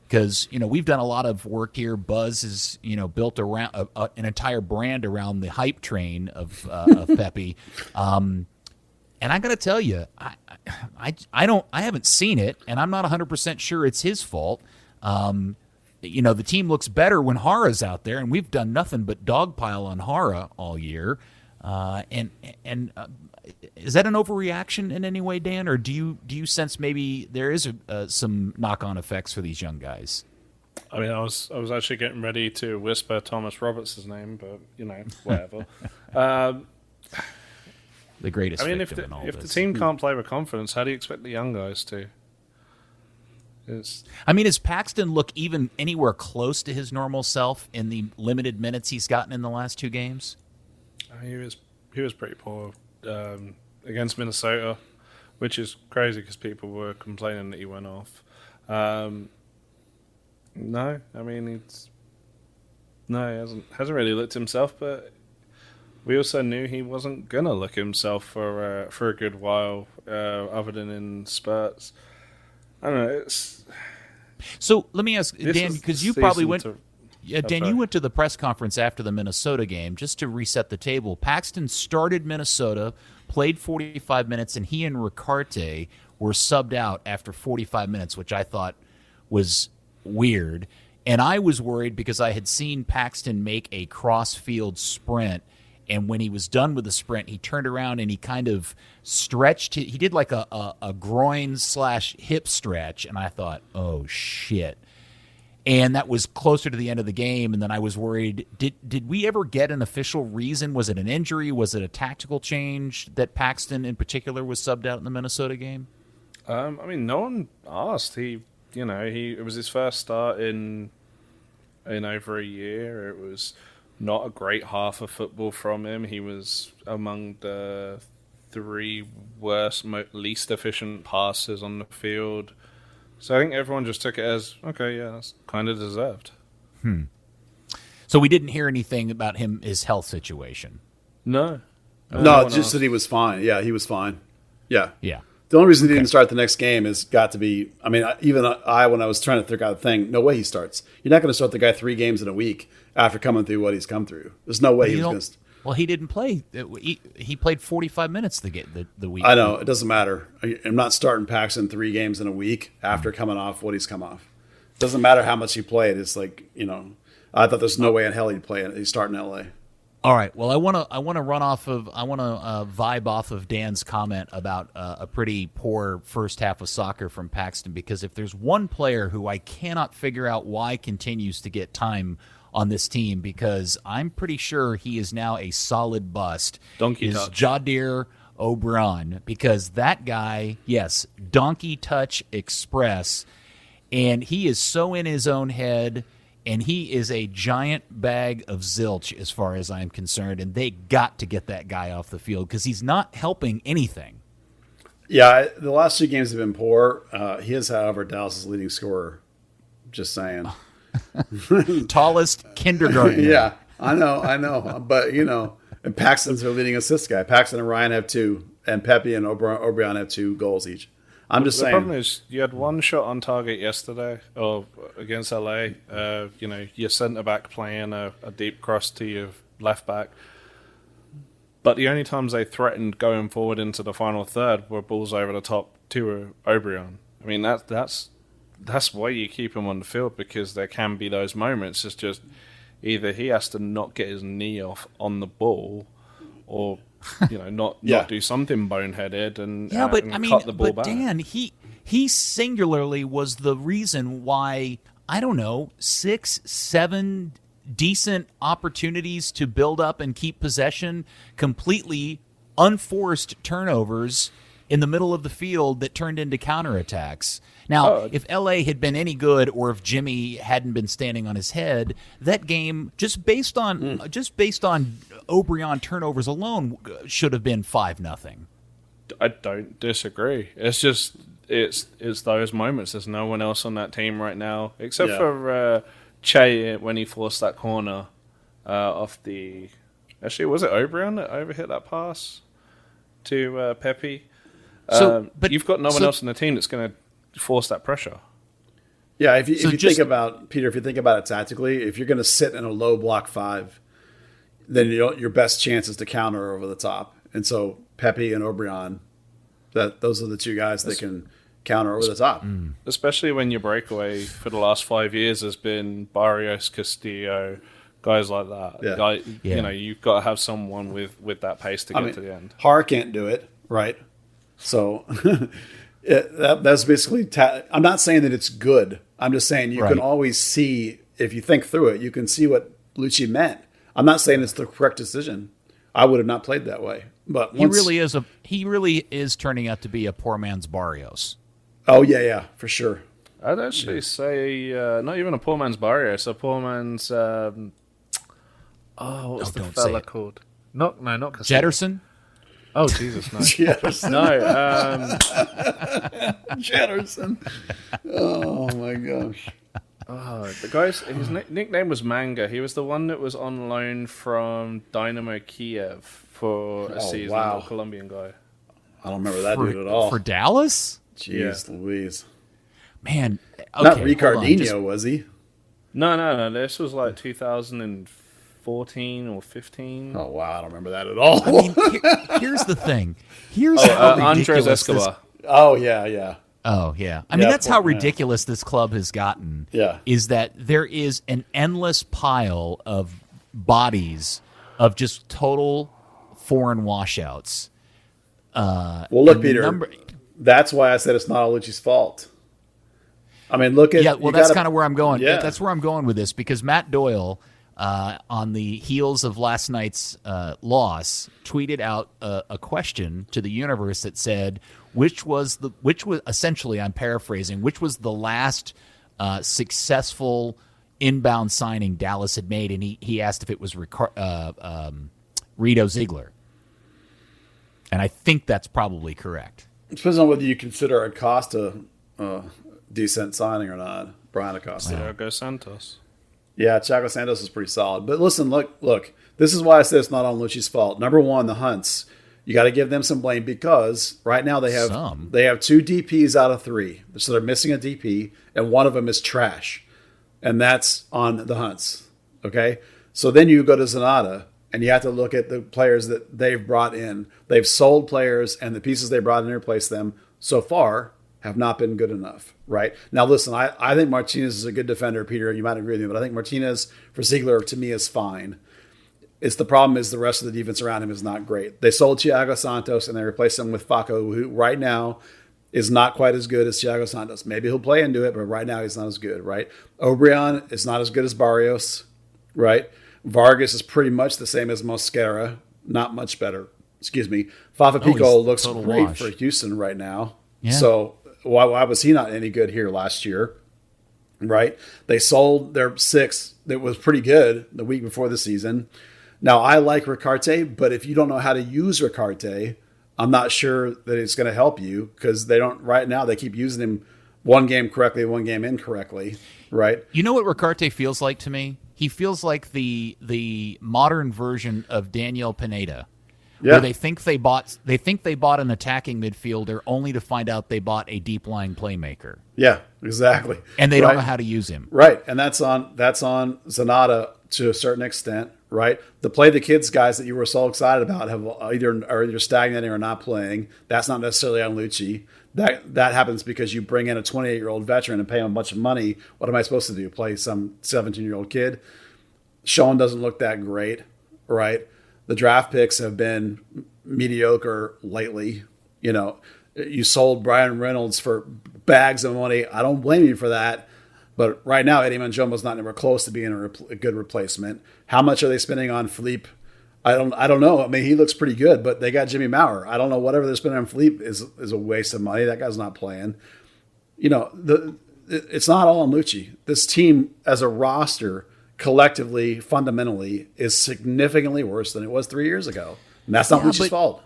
because we've done a lot of work here. Buzz is built around an entire brand around the hype train of Pepi, and I got to tell you, I haven't seen it, and I'm not 100% sure it's his fault. The team looks better when Hara's out there, and we've done nothing but dogpile on Hara all year. Is that an overreaction in any way, Dan, or do you sense maybe there is some knock-on effects for these young guys? I mean, I was actually getting ready to whisper Thomas Roberts' name, but whatever. The greatest. I mean, victim in all if this. the team can't play with confidence, how do you expect the young guys to? Does Paxton look even anywhere close to his normal self in the limited minutes he's gotten in the last 2 games? He was pretty poor against Minnesota, which is crazy because people were complaining that he went off. No, I mean he hasn't really looked himself, but we also knew he wasn't gonna look himself for a good while, other than in spurts. I don't know. So let me ask Dan, because you probably went. Dan, you went to the press conference after the Minnesota game. Just to reset the table, Paxton started Minnesota, played 45 minutes, and he and Ricarte were subbed out after 45 minutes, which I thought was weird. And I was worried because I had seen Paxton make a cross-field sprint, and when he was done with the sprint, he turned around and he kind of stretched. He did like a groin/hip stretch, and I thought, oh, shit. And that was closer to the end of the game, and then I was worried. Did we ever get an official reason? Was it an injury? Was it a tactical change that Paxton in particular was subbed out in the Minnesota game? I mean, no one asked. It was his first start in over a year. It was not a great half of football from him. He was among the 3 worst, least efficient passes on the field. So I think everyone just took it as, okay, yeah, that's kind of deserved. So we didn't hear anything about his health situation? No. No, just that he was fine. Yeah, he was fine. Yeah. Yeah. The only reason he didn't start the next game has got to be, I mean, even when I was trying to figure out the thing, no way he starts. You're not going to start the guy 3 games in a week after coming through what he's come through. There's no way he was going to. Well, he didn't play. He played 45 minutes the week. I know. It doesn't matter. I'm not starting Paxton 3 games in a week after coming off what he's come off. It doesn't matter how much he played. It's like, I thought there's no way in hell he'd play it. He's starting LA. All right. Well, I want to vibe off of Dan's comment about a pretty poor first half of soccer from Paxton, because if there's one player who I cannot figure out why continues to get time on this team because I'm pretty sure he is now a solid bust. Donkey is touch. Jadir O'Brien, because that guy, yes, donkey touch express, and he is so in his own head, and he is a giant bag of zilch as far as I'm concerned, and they got to get that guy off the field because he's not helping anything. Yeah, the last 2 games have been poor. He is, however, Dallas' leading scorer. Just saying. Tallest kindergartner. Yeah, I know. But, and Paxton's their leading assist guy. Paxton and Ryan have 2, and Pepe and O'Brien have 2 goals each. I'm just saying. The problem is you had 1 shot on target yesterday or against LA. Your centre-back playing a deep cross to your left-back. But the only times they threatened going forward into the final third were balls over the top to O'Brien. I mean, that's why you keep him on the field, because there can be those moments. It's just either he has to not get his knee off on the ball, or not do something boneheaded and cut the ball back. Dan, he singularly was the reason why, I don't know, 6, 7 decent opportunities to build up and keep possession, completely unforced turnovers in the middle of the field that turned into counterattacks. Now, if LA had been any good, or if Jimmy hadn't been standing on his head, that game, just based on O'Brien turnovers alone, should have been 5-0. I don't disagree. It's just it's those moments. There's no one else on that team right now except for Che when he forced that corner off the. Actually, was it O'Brien that overhit that pass to Pepe? But you've got no one else in the team that's going to force that pressure. Yeah, if you think about it tactically, if you're going to sit in a low block 5, then your best chance is to counter over the top. And so Pepe and O'Brien, those are the 2 guys that can counter over the top. Especially when your breakaway for the last 5 years has been Barrios, Castillo, guys like that. You've got to have someone with that pace to get to the end. Har can't do it, right? So that's basically. I'm not saying that it's good. I'm just saying you can always see, if you think through it, you can see what Lucci meant. I'm not saying it's the correct decision. I would have not played that way. But he really is turning out to be a poor man's Barrios. Oh yeah, for sure. I'd actually say not even a poor man's Barrios, a poor man's. What's the fella called? Not Castillo. Jetterson. Oh Jesus, no! Jetterson. No, Jetterson. Oh my gosh. Oh, the guy's his nickname was Manga. He was the one that was on loan from Dynamo Kiev for a season. Wow. The Colombian guy. I don't remember that dude at all. For Dallas? Jeez Louise. Man, okay, not Ricardinho, was he? No. This was like 2014 or 15. Oh wow, I don't remember that at all. I mean, here's the thing. Here's how Andres ridiculous Escobar. Oh yeah. Oh, yeah. I mean, that's how ridiculous this club has gotten. Yeah. Is that there is an endless pile of bodies of just total foreign washouts. Well, look, Peter, that's why I said it's not all Lucci's fault. I mean, look at... Yeah, well, that's kind of where I'm going. Yeah. That's where I'm going with this, because Matt Doyle, on the heels of last night's loss, tweeted out a question to the universe that said, which was essentially, I'm paraphrasing, which was the last successful inbound signing Dallas had made, and he asked if it was Rito Ziegler. And I think that's probably correct. It depends on whether you consider Acosta a decent signing or not. Brian Acosta. Thiago Santos. Yeah, Thiago Santos is pretty solid. But listen, look. This is why I said it's not on Lucci's fault. Number one, the Hunts. You got to give them some blame, because right now they have 2 DPs out of 3. So they're missing a DP, and one of them is trash. And that's on the Hunts. Okay? So then you go to Zanata, and you have to look at the players that they've brought in. They've sold players, and the pieces they brought in to replace them so far have not been good enough, right? Now, listen, I think Martinez is a good defender, Peter. You might agree with me, but I think Martinez for Ziegler, to me, is fine. It's the problem is the rest of the defense around him is not great. They sold Thiago Santos, and they replaced him with Facu, who right now is not quite as good as Thiago Santos. Maybe he'll play into it, but right now he's not as good, right? O'Brien is not as good as Barrios. right? Vargas is pretty much the same as Mosquera, not much better. Excuse me. Fafa Pico looks great wash. for Houston right now. Yeah. So why was he not any good here last year? Right? They sold their 6 that was pretty good the week before the season. Now, I like Ricarte, but if you don't know how to use Ricarte, I'm not sure that it's going to help you because they don't right now. They keep using him one game correctly, one game incorrectly, right? You know what Ricarte feels like to me? He feels like the modern version of Daniel Pineda. Yeah. Where they think they bought an attacking midfielder only to find out they bought a deep lying playmaker. Yeah, exactly. And they don't know how to use him. Right. And that's on Zanata to a certain extent, right? The play the kids guys that you were so excited about are either stagnating or not playing. That's not necessarily on Lucci. That happens because you bring in a 28-year-old veteran and pay him a bunch of money. What am I supposed to do? Play some 17-year-old kid? Sean doesn't look that great, right? The draft picks have been mediocre lately. You know, you sold Brian Reynolds for bags of money. I don't blame you for that. But right now, Eddie Manjoma's not anywhere close to being a good replacement. How much are they spending on Philippe? I don't know. I mean, he looks pretty good, but they got Jimmy Maurer. I don't know. Whatever they're spending on Philippe is a waste of money. That guy's not playing. You know, it's not all on Lucci. This team as a roster collectively, fundamentally, is significantly worse than it was 3 years ago. And that's not Lucci's fault.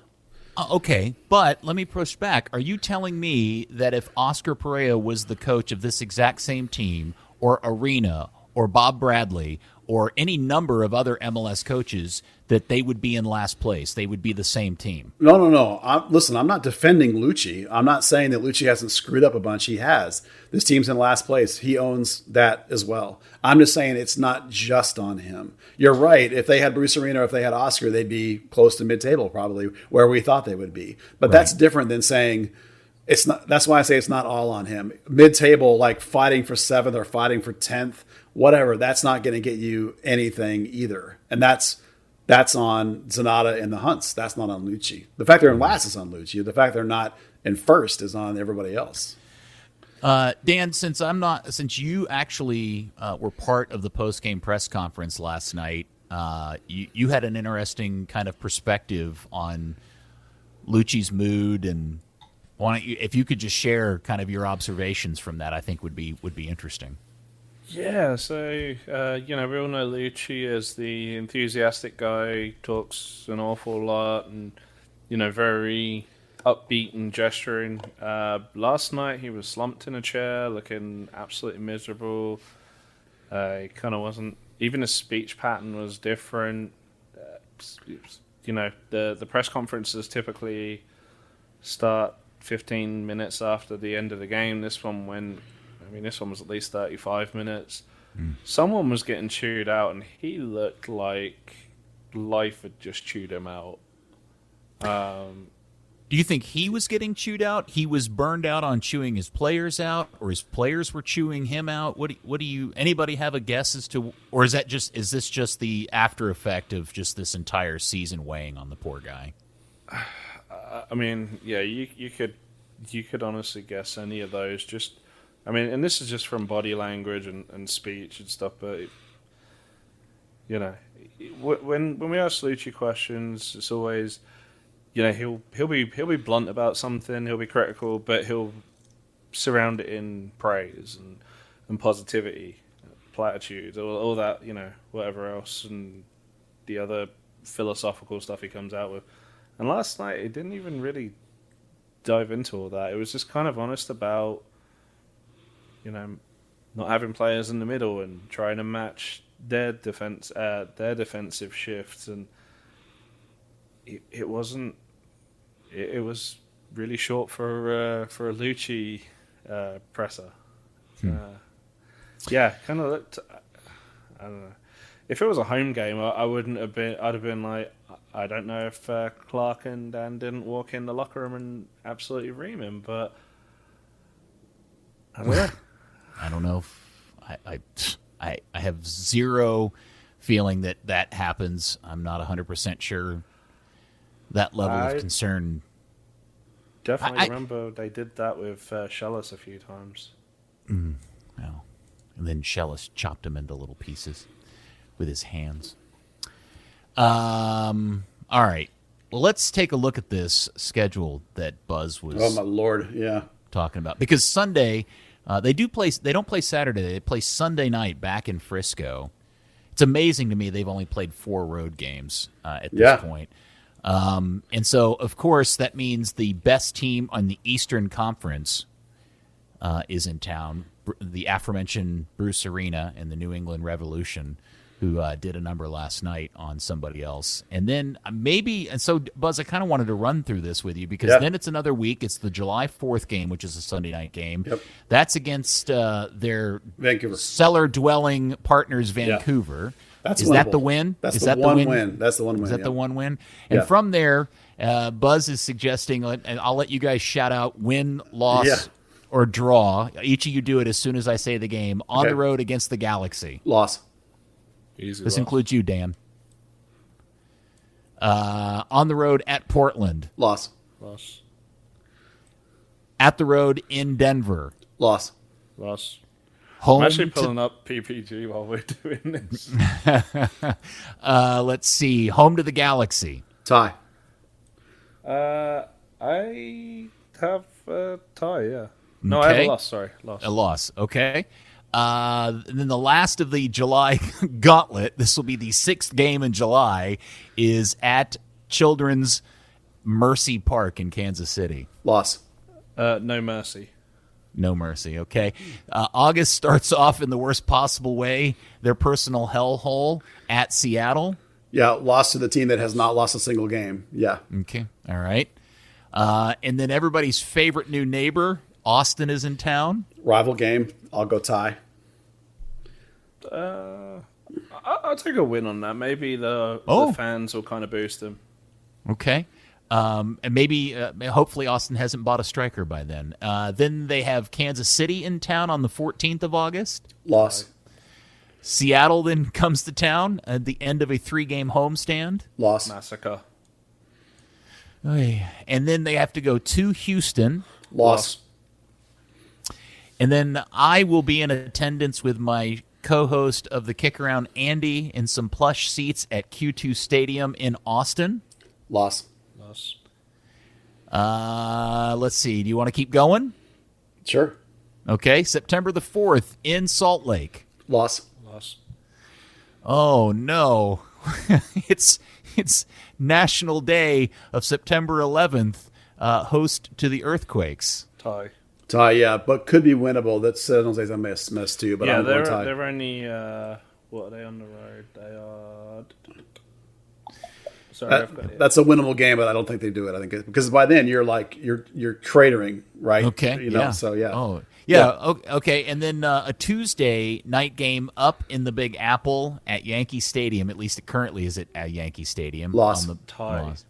Okay, but let me push back. Are you telling me that if Oscar Pereira was the coach of this exact same team, or Arena, or Bob Bradley, or any number of other MLS coaches, that they would be in last place? They would be the same team? No. Listen, I'm not defending Lucci. I'm not saying that Lucci hasn't screwed up a bunch. He has. This team's in last place. He owns that as well. I'm just saying it's not just on him. You're right. If they had Bruce Arena or if they had Oscar, they'd be close to mid-table probably, where we thought they would be. But that's different than saying it's not. That's why I say it's not all on him. Mid-table, like fighting for 7th or fighting for 10th, whatever, that's not going to get you anything either. And that's on Zanata and the Hunts. That's not on Lucci. The fact they're in last is on Lucci. The fact they're not in first is on everybody else. Dan, since you actually were part of the post-game press conference last night, you had an interesting kind of perspective on Lucci's mood, and why don't you, if you could just share kind of your observations from that, I think would be interesting. Yeah, so, we all know Lucci as the enthusiastic guy, talks an awful lot and, very upbeat and gesturing. Last night he was slumped in a chair, looking absolutely miserable. He kind of wasn't, even his speech pattern was different. The press conferences typically start 15 minutes after the end of the game. This one was at least 35 minutes. Someone was getting chewed out, and he looked like life had just chewed him out. Do you think he was getting chewed out? He was burned out on chewing his players out, or his players were chewing him out? What do you? Anybody have a guess as to, or is this just the after effect of just this entire season weighing on the poor guy? You could honestly guess any of those. And this is just from body language and speech and stuff. But when we ask Lucci questions, it's always, he'll be blunt about something, he'll be critical, but he'll surround it in praise and positivity, platitudes, all that, whatever else, and the other philosophical stuff he comes out with. And last night, it didn't even really dive into all that. It was just kind of honest about, not having players in the middle and trying to match their defensive shifts, and it wasn't. It was really short for a Lucci presser. Kind of looked. I don't know. If it was a home game, I wouldn't have been. I'd have been like, I don't know if Clark and Dan didn't walk in the locker room and absolutely ream him, but I don't know. I don't know if I have zero feeling that happens. I'm not 100% sure that level of concern. Definitely remember they did that with Shellis a few times. Well, and then Shellis chopped him into little pieces. with his hands. All right. Well, let's take a look at this schedule that Buzz was Oh my Lord, yeah. talking about. Because Sunday, they don't play Saturday. They play Sunday night back in Frisco. It's amazing to me they've only played 4 road games at this point. And so, of course, that means the best team on the Eastern Conference is in town, the aforementioned Bruce Arena and the New England Revolution, who did a number last night on somebody else. And then so, Buzz, I kind of wanted to run through this with you because then it's another week. It's the July 4th game, which is a Sunday night game. Yep. That's against their Vancouver cellar-dwelling partners, Vancouver. That's that the win? That's is the that one the win. That's the one win. Is that the one win? And from there, Buzz is suggesting, and I'll let you guys shout out win, loss, or draw. Each of you do it as soon as I say the game. On the road against the Galaxy. Loss. Easy This loss. includes you, Dan. On the road at Portland. Loss. Loss. At the road in Denver. Loss. Loss. Home I'm actually to- pulling up PPG while we're doing this. let's see. Home to the Galaxy. Tie. I have a tie, yeah. No, I have Okay. a loss, sorry. Loss. A loss. Okay. And then the last of the July gauntlet, this will be the 6th game in July, is at Children's Mercy Park in Kansas City. Loss. No mercy. No mercy, okay? August starts off in the worst possible way, their personal hellhole at Seattle. Yeah, loss to the team that has not lost a single game. Yeah. Okay, all right. And then everybody's favorite new neighbor, Austin, is in town. Rival game. I'll go tie. I'll take a win on that. Maybe the fans will kind of boost them. Okay. And maybe, hopefully, Austin hasn't bought a striker by then. Then they have Kansas City in town on the 14th of August. Loss. Seattle then comes to town at the end of a 3-game homestand. Loss. Massacre. And then they have to go to Houston. Loss. And then I will be in attendance with my co-host of the Kick Around, Andy, in some plush seats at Q2 Stadium in Austin. Loss. Loss. Let's see. Do you want to keep going? Sure. Okay. September the 4th in Salt Lake. Loss. Loss. Oh, no. It's National Day of September 11th, host to the Earthquakes. Tie. Tie, yeah, but could be winnable. That's San Jose's a mess too, but Yeah, I'm going tie. they're only, what are they on the road? They are... Sorry, I've got it. That's a winnable game, but I don't think they do it. I think because by then you're cratering, right? Okay. You know, so yeah. Oh, yeah. Okay. And then a Tuesday night game up in the Big Apple at Yankee Stadium. At least it currently is at Yankee Stadium. Loss. On the Tie. loss.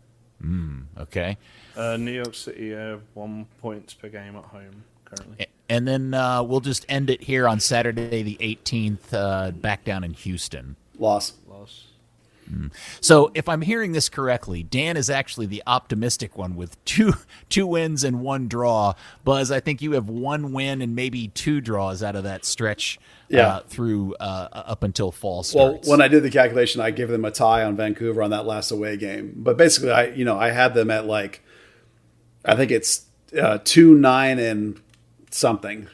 Okay. New York City 1 point per game at home currently. And then we'll just end it here on Saturday the 18th, back down in Houston. Loss. Loss. So if I'm hearing this correctly, Dan is actually the optimistic one with two wins and 1 draw. Buzz, I think you have 1 win and maybe 2 draws out of that stretch through up until fall starts. Well, when I did the calculation, I gave them a tie on Vancouver on that last away game. But basically, I had them at I think it's 2-9 and something,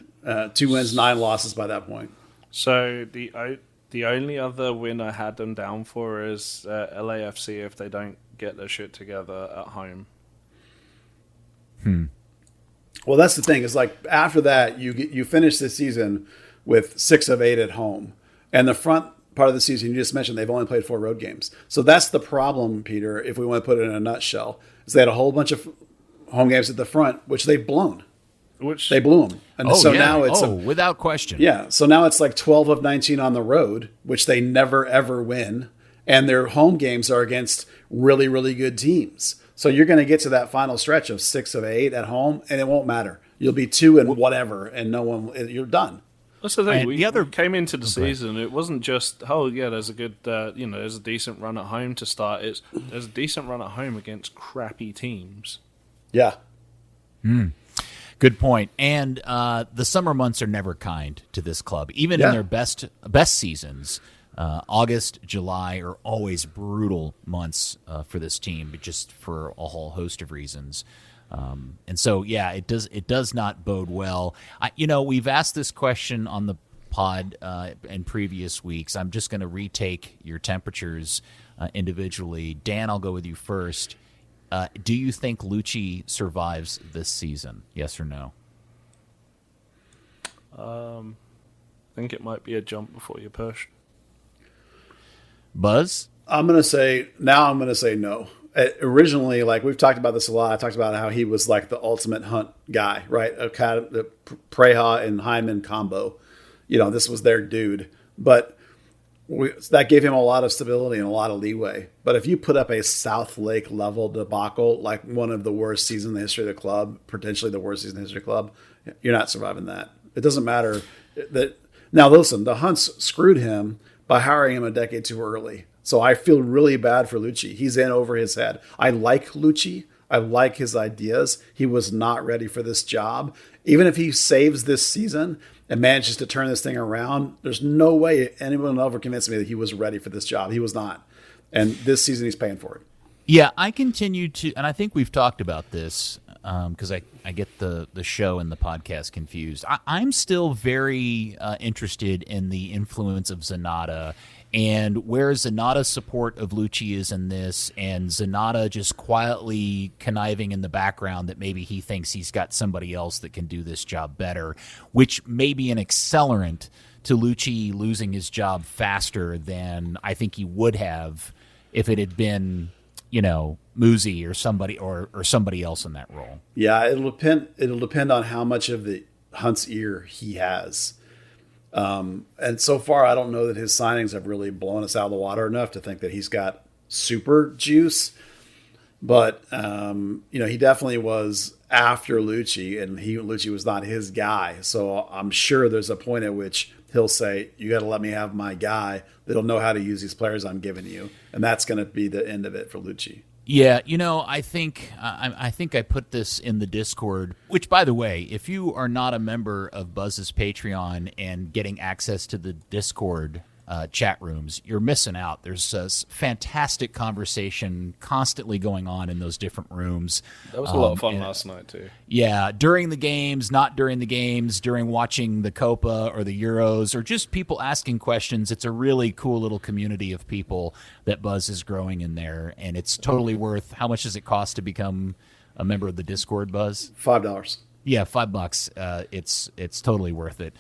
2 wins, 9 losses by that point. So the only other win I had them down for is LAFC if they don't get their shit together at home. Well, that's the thing. Is after that, you finish the season with 6 of 8 at home, and the front part of the season you just mentioned they've only played 4 road games. So that's the problem, Peter. If we want to put it in a nutshell, is they had a whole bunch of home games at the front, which they've blown. Which They blew them, and now it's without question. yeah. So now it's 12 of 19 on the road, which they never ever win, and their home games are against really really good teams. So you're going to get to that final stretch of 6 of 8 at home, and it won't matter. You'll be 2 and whatever, and no one. You're done. That's the thing. And We came into the season. It wasn't just there's a good there's a decent run at home to start. There's a decent run at home against crappy teams. Yeah. Good point. And the summer months are never kind to this club. Even in their best seasons, August, July are always brutal months for this team, but just for a whole host of reasons. And so, yeah, it does not bode well. We've asked this question on the pod in previous weeks. I'm just going to retake your temperatures individually. Dan, I'll go with you first. Do you think Lucci survives this season? Yes or no? I think it might be a jump before you push. Buzz? I'm going to say no. Originally, like we've talked about this a lot, I talked about how he was like the ultimate Hunt guy, right? The Preha and Hyman combo. This was their dude. But that gave him a lot of stability and a lot of leeway. But if you put up a South Lake level debacle, like one of the worst seasons in the history of the club, potentially the worst season in the history of the club, you're not surviving that. It doesn't matter. Now, listen, the Hunts screwed him by hiring him a decade too early. So I feel really bad for Lucci. He's in over his head. I like Lucci. I like his ideas. He was not ready for this job. Even if he saves this season and manages to turn this thing around, there's no way anyone will ever convince me that he was ready for this job. He was not. And this season he's paying for it. Yeah, I continue to, and I think we've talked about this because I get the show and the podcast confused. I'm still very interested in the influence of Zanata and where Zanata's support of Lucci is in this, and Zanata just quietly conniving in the background that maybe he thinks he's got somebody else that can do this job better, which may be an accelerant to Lucci losing his job faster than I think he would have if it had been, Muzi or somebody else in that role. Yeah, it'll depend on how much of the Hunt's ear he has. And so far, I don't know that his signings have really blown us out of the water enough to think that he's got super juice. But, he definitely was after Lucci, and Lucci was not his guy. So I'm sure there's a point at which he'll say, you got to let me have my guy that'll know how to use these players I'm giving you. And that's going to be the end of it for Lucci. Yeah, I think I put this in the Discord, which, by the way, if you are not a member of Buzz's Patreon and getting access to the Discord chat rooms, you're missing out. There's a fantastic conversation constantly going on in those different rooms. That was a lot of fun last night, too. Yeah, during the games, not during the games, during watching the Copa or the Euros, or just people asking questions. It's a really cool little community of people that Buzz is growing in there, and it's totally worth. How much does it cost to become a member of the Discord, Buzz? $5. Yeah, $5. It's totally worth it.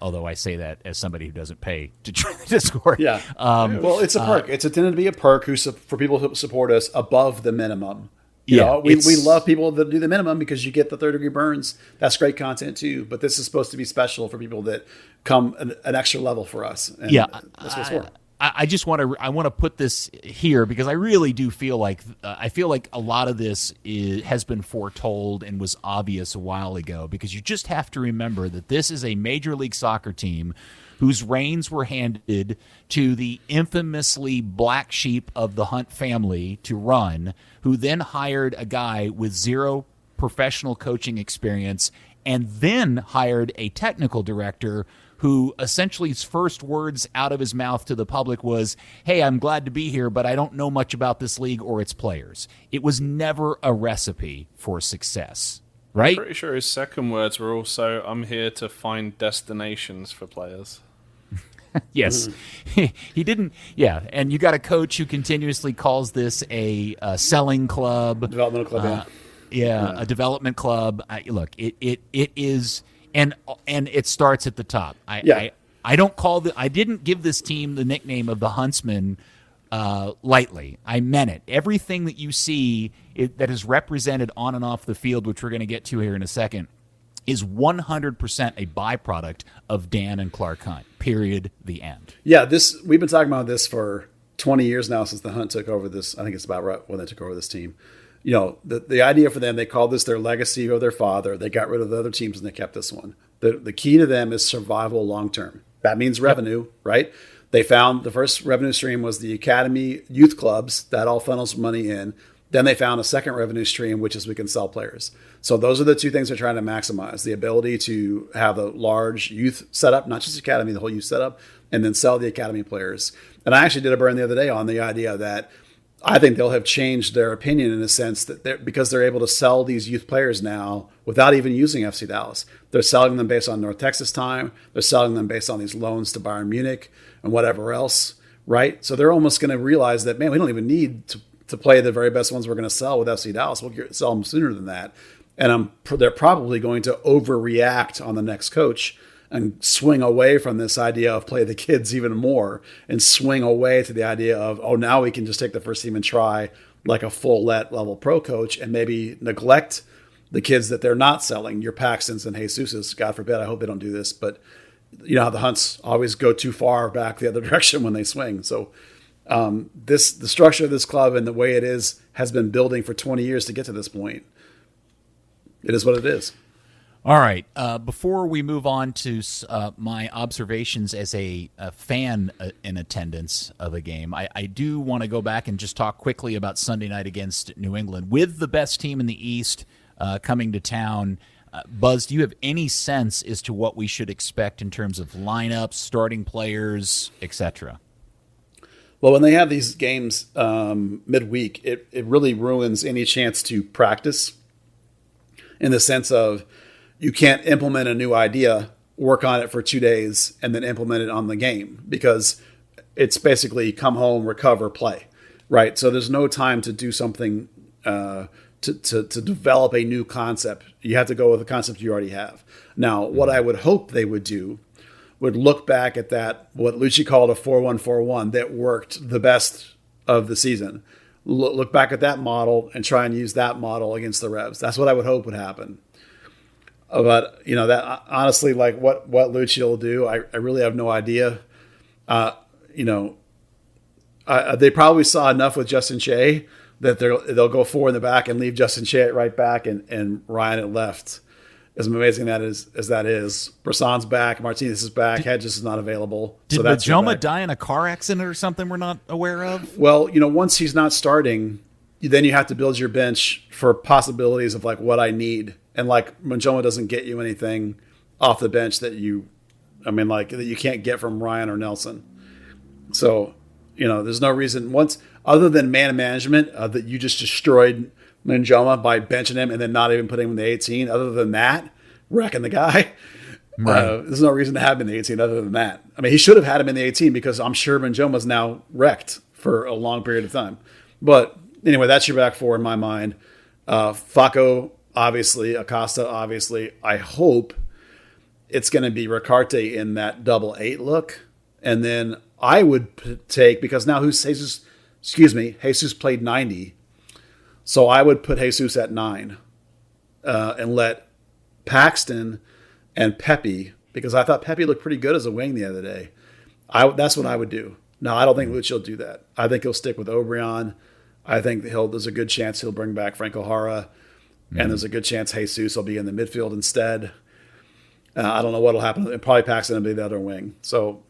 Although I say that as somebody who doesn't pay to join the Discord. Yeah. Well, it's a perk. It's intended to be a perk for people who support us above the minimum. We love people that do the minimum because you get the third degree burns. That's great content too. But this is supposed to be special for people that come an extra level for us. And that's what it's for. I just want to put this here because I really do feel like a lot of this has been foretold and was obvious a while ago, because you just have to remember that this is a Major League Soccer team whose reins were handed to the infamously black sheep of the Hunt family to run, who then hired a guy with zero professional coaching experience and then hired a technical director who essentially his first words out of his mouth to the public was, hey, I'm glad to be here, but I don't know much about this league or its players. It was never a recipe for success, right? I'm pretty sure his second words were also, I'm here to find destinations for players. Yes. He didn't. Yeah. And you got a coach who continuously calls this a selling club. Developmental club, a development club. Look, it is... And it starts at the top. I didn't give this team the nickname of the Huntsman lightly. I meant it. Everything that you see that is represented on and off the field, which we're going to get to here in a second, is 100% a byproduct of Dan and Clark Hunt. Period. The end. Yeah, we've been talking about this for 20 years now since the Hunt took over this. I think it's about right when they took over this team. The idea for them, they called this their legacy of their father. They got rid of the other teams and they kept this one. The key to them is survival long term. That means revenue, right? They found the first revenue stream was the academy youth clubs. That all funnels money in. Then they found a second revenue stream, which is we can sell players. So those are the two things they're trying to maximize: the ability to have a large youth setup, not just academy, the whole youth setup, and then sell the academy players. And I actually did a burn the other day on the idea that I think they'll have changed their opinion in a sense that because they're able to sell these youth players now without even using FC Dallas. They're selling them based on North Texas time. They're selling them based on these loans to Bayern Munich and whatever else, right? So they're almost going to realize that, man, we don't even need to play the very best ones we're going to sell with FC Dallas. We'll sell them sooner than that. And they're probably going to overreact on the next coach and swing away from this idea of play the kids even more and swing away to the idea of, oh, now we can just take the first team and try like a full level pro coach and maybe neglect the kids that they're not selling, your Paxtons and Jesus's. God forbid, I hope they don't do this. But you know how the Hunts always go too far back the other direction when they swing. So the structure of this club and the way it is has been building for 20 years to get to this point. It is what it is. All right. Before we move on to my observations as a fan in attendance of a game, I do want to go back and just talk quickly about Sunday night against New England. With the best team in the East coming to town, Buzz, do you have any sense as to what we should expect in terms of lineups, starting players, etc.? Well, when they have these games midweek, it really ruins any chance to practice in the sense of you can't implement a new idea, work on it for 2 days, and then implement it on the game because it's basically come home, recover, play, right? So there's no time to do something to develop a new concept. You have to go with the concept you already have. Now, what I would hope they would do would look back at that, what Lucci called a 4-1-4-1 that worked the best of the season. Look back at that model and try and use that model against the Revs. That's what I would hope would happen. But, you know, that honestly, like what Lucci will do, I really have no idea. You know, they probably saw enough with Justin Shea that they'll go four in the back and leave Justin Shea at right back and Ryan at left. As amazing as that is, Bresson's back, Martinez is back, Hedges is not available. Did Majoma die in a car accident or something we're not aware of? Well, you know, once he's not starting, then you have to build your bench for possibilities of like what I need. And like Majoma doesn't get you anything off the bench that you can't get from Ryan or Nelson. So, you know, there's no reason other than man management that you just destroyed Manjoma by benching him and then not even putting him in the 18. Other than that, wrecking the guy. Right. There's no reason to have him in the 18 other than that. I mean, he should have had him in the 18 because I'm sure Manjoma's now wrecked for a long period of time. But anyway, that's your back four in my mind. Facu, obviously. Acosta, obviously. I hope it's going to be Ricarte in that 8 look. And then I would take, because now Jesus played 90. So I would put Jesus at 9 and let Paxton and Pepe, because I thought Pepe looked pretty good as a wing the other day. That's what I would do. No, I don't think Luch will do that. I think he'll stick with Obrian. I think there's a good chance he'll bring back Frank O'Hara, and there's a good chance Jesus will be in the midfield instead. I don't know what will happen. Probably Paxton will be the other wing. So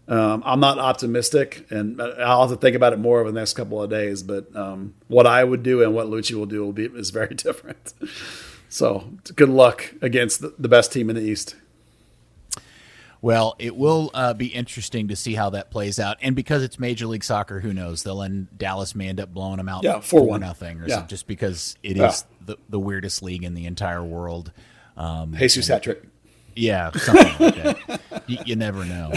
I'm not optimistic, and I'll have to think about it more over the next couple of days. But what I would do and what Lucci will do is very different. So good luck against the best team in the East. Well, it will be interesting to see how that plays out. And because it's Major League Soccer, who knows? Dallas may end up blowing them out 4-1 or something, just because it is the weirdest league in the entire world. Jesus hat trick. Yeah, something like that. You never know.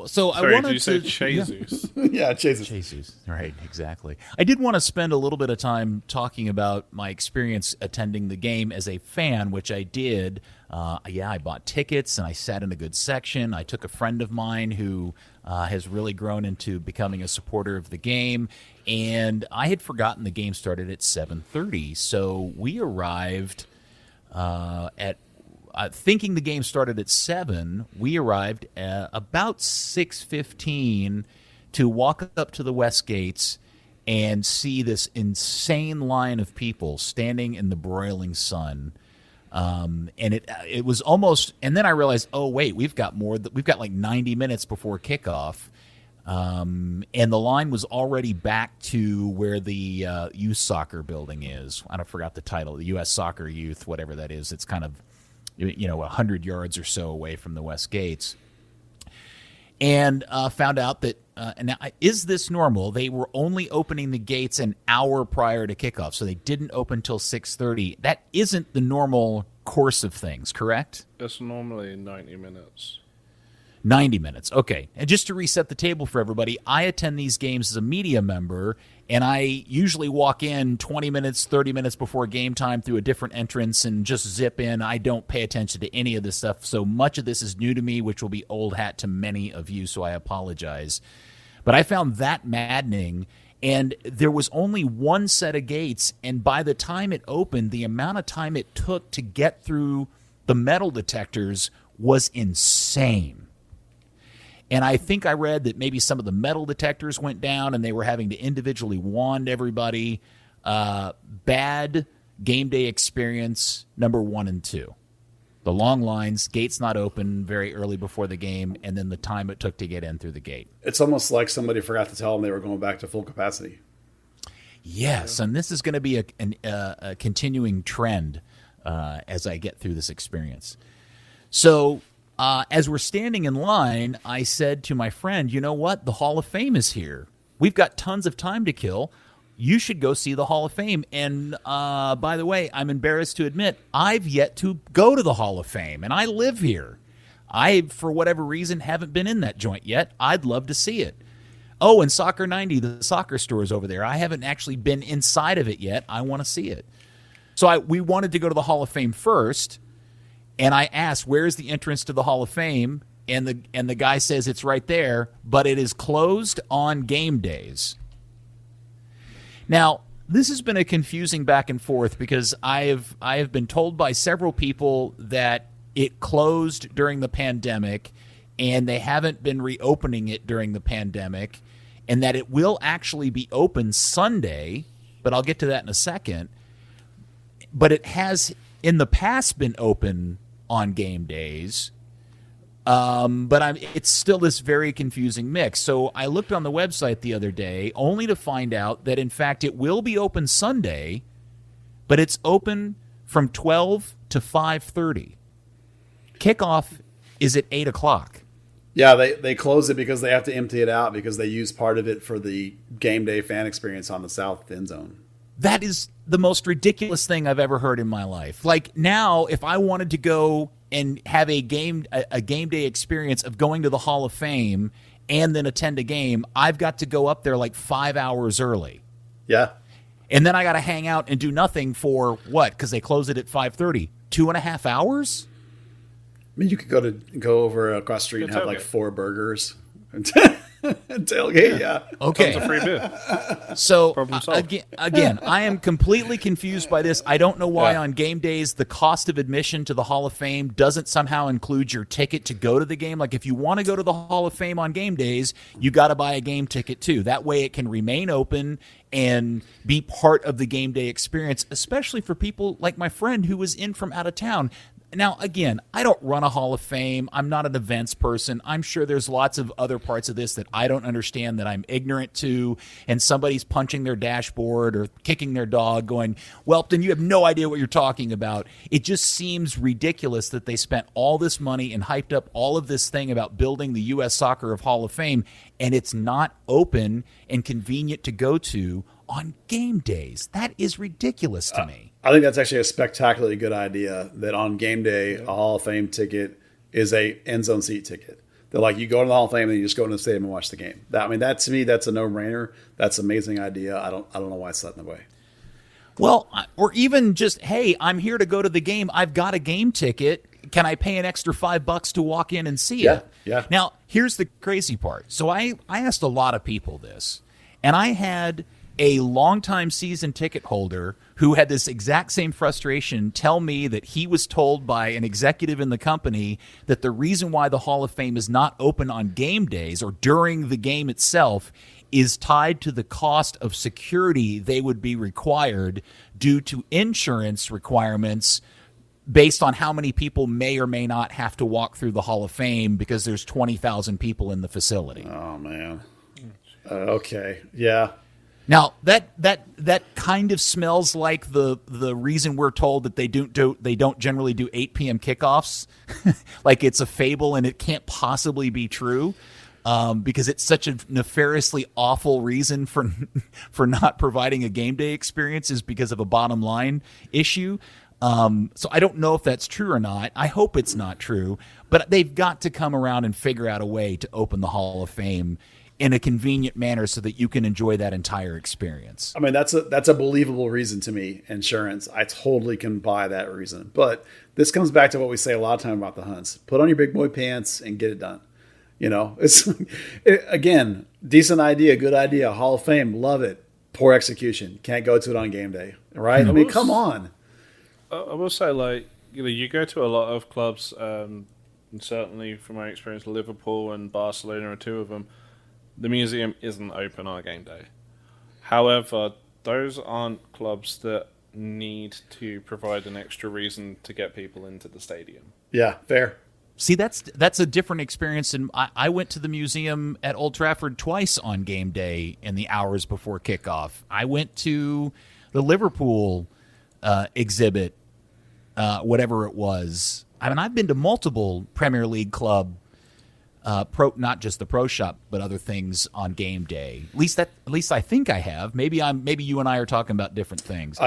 So Sorry, I wanted did you say Jesus? Yeah, Jesus. Right, exactly. I did want to spend a little bit of time talking about my experience attending the game as a fan, which I did. I bought tickets and I sat in a good section. I took a friend of mine who has really grown into becoming a supporter of the game, and I had forgotten the game started at 7:30. So we arrived at thinking the game started at 7, we arrived at about 6:15 to walk up to the West Gates and see this insane line of people standing in the broiling sun. And it was almost, and then I realized, oh wait, we've got like 90 minutes before kickoff. And the line was already back to where the youth soccer building is. I forgot the title, the U.S. Soccer Youth, whatever that is. It's kind of 100 yards or so away from the West Gates. and found out that, and now, is this normal? They were only opening the gates an hour prior to kickoff, so they didn't open till 6:30. That isn't the normal course of things, correct? It's normally 90 minutes. 90 minutes. Okay. And just to reset the table for everybody, I attend these games as a media member, and I usually walk in 20 minutes, 30 minutes before game time through a different entrance and just zip in. I don't pay attention to any of this stuff. So much of this is new to me, which will be old hat to many of you, so I apologize. But I found that maddening, and there was only one set of gates, and by the time it opened, the amount of time it took to get through the metal detectors was insane. And I think I read that maybe some of the metal detectors went down and they were having to individually wand everybody. Bad game day experience, number 1 and 2. The long lines, gates not open very early before the game, and then the time it took to get in through the gate. It's almost like somebody forgot to tell them they were going back to full capacity. Yes, and this is going to be a continuing trend as I get through this experience. So as we're standing in line, I said to my friend, you know what? The Hall of Fame is here. We've got tons of time to kill. You should go see the Hall of Fame. And by the way, I'm embarrassed to admit, I've yet to go to the Hall of Fame, and I live here. I, for whatever reason, haven't been in that joint yet. I'd love to see it. Oh, and Soccer 90, the soccer store is over there. I haven't actually been inside of it yet. I want to see it. So we wanted to go to the Hall of Fame first. And I asked, where's the entrance to the Hall of Fame? And the guy says it's right there, but it is closed on game days. Now, this has been a confusing back and forth because I have been told by several people that it closed during the pandemic and they haven't been reopening it during the pandemic, and that it will actually be open Sunday, but I'll get to that in a second. But it has in the past been open on game days, but it's still this very confusing mix. So I looked on the website the other day only to find out that, in fact, it will be open Sunday, but it's open from 12 to 5:30. Kickoff is at 8 o'clock. Yeah, they close it because they have to empty it out because they use part of it for the game day fan experience on the south end zone. That is the most ridiculous thing I've ever heard in my life. Like, now, if I wanted to go and have a game day experience of going to the Hall of Fame and then attend a game, I've got to go up there like 5 hours early. Yeah. And then I got to hang out and do nothing for what? Because they close it at 5:30. 2.5 hours? I mean, you could go over across the street and have like 4 burgers. Tailgate, yeah. Okay. Tons of free beer. So Problem solved. again, I am completely confused by this. I don't know why on game days the cost of admission to the Hall of Fame doesn't somehow include your ticket to go to the game. Like, if you want to go to the Hall of Fame on game days, you got to buy a game ticket too. That way it can remain open and be part of the game day experience, especially for people like my friend who was in from out of town. Now, again, I don't run a Hall of Fame. I'm not an events person. I'm sure there's lots of other parts of this that I don't understand, that I'm ignorant to, and somebody's punching their dashboard or kicking their dog going, Welpton, you have no idea what you're talking about. It just seems ridiculous that they spent all this money and hyped up all of this thing about building the U.S. Soccer of Hall of Fame, and it's not open and convenient to go to on game days. That is ridiculous to me. I think that's actually a spectacularly good idea, that on game day, a Hall of Fame ticket is a end zone seat ticket. They're like, you go to the Hall of Fame and then you just go into the stadium and watch the game. That to me, that's a no-brainer. That's an amazing idea. I don't know why it's set in the way. Well, or even just, hey, I'm here to go to the game. I've got a game ticket. Can I pay an extra $5 to walk in and see it? Yeah. Now, here's the crazy part. So I asked a lot of people this, and I had a longtime season ticket holder who had this exact same frustration tell me that he was told by an executive in the company that the reason why the Hall of Fame is not open on game days or during the game itself is tied to the cost of security they would be required due to insurance requirements based on how many people may or may not have to walk through the Hall of Fame because there's 20,000 people in the facility. Oh, man. Okay. Yeah. Now that kind of smells like the reason we're told that they don't generally do 8 p.m. kickoffs, like it's a fable and it can't possibly be true. because it's such a nefariously awful reason for not providing a game day experience is because of a bottom line issue. So I don't know if that's true or not. I hope it's not true, but they've got to come around and figure out a way to open the Hall of Fame in a convenient manner so that you can enjoy that entire experience. I mean, that's a believable reason to me. Insurance, I totally can buy that reason. But this comes back to what we say a lot of time about the hunts: put on your big boy pants and get it done. Again, decent idea, good idea, Hall of Fame, love it. Poor execution, can't go to it on game day, right? I mean, come on. I will say, you go to a lot of clubs, and certainly from my experience, Liverpool and Barcelona are two of them. The museum isn't open on a game day. However, those aren't clubs that need to provide an extra reason to get people into the stadium. Yeah, fair. See, that's a different experience. And I went to the museum at Old Trafford twice on game day in the hours before kickoff. I went to the Liverpool exhibit, whatever it was. I mean, I've been to multiple Premier League club, not just the pro shop, but other things on game day. At least I think I have. Maybe you and I are talking about different things.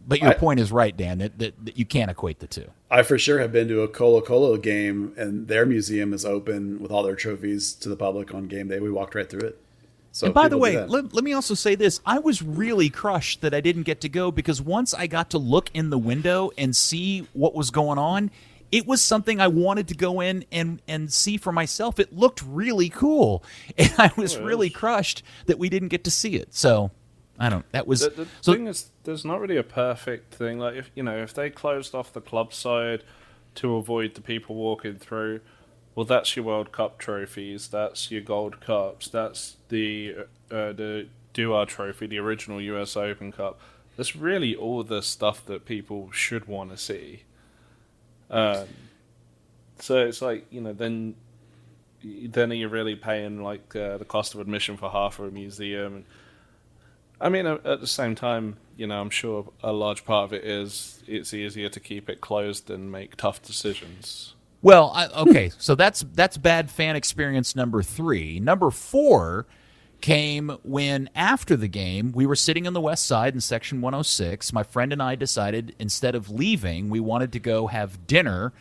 But your point is right, Dan, that you can't equate the two. I for sure have been to a Colo-Colo game, and their museum is open with all their trophies to the public on game day. We walked right through it. So, and by the way, let me also say this. I was really crushed that I didn't get to go, because once I got to look in the window and see what was going on, it was something I wanted to go in and see for myself. It looked really cool, and I was really crushed that we didn't get to see it. So the thing is, there's not really a perfect thing. Like, if they closed off the club side to avoid the people walking through, well, that's your World Cup trophies, that's your Gold Cups, that's the Dewar Trophy, the original US Open Cup. That's really all the stuff that people should want to see. So it's like, then are you really paying the cost of admission for half of a museum? And I mean, at the same time, I'm sure a large part of it is it's easier to keep it closed and make tough decisions. Well, okay, so that's bad fan experience number 3. Number 4 came when, after the game, we were sitting on the west side in section 106. My friend and I decided, instead of leaving, we wanted to go have dinner,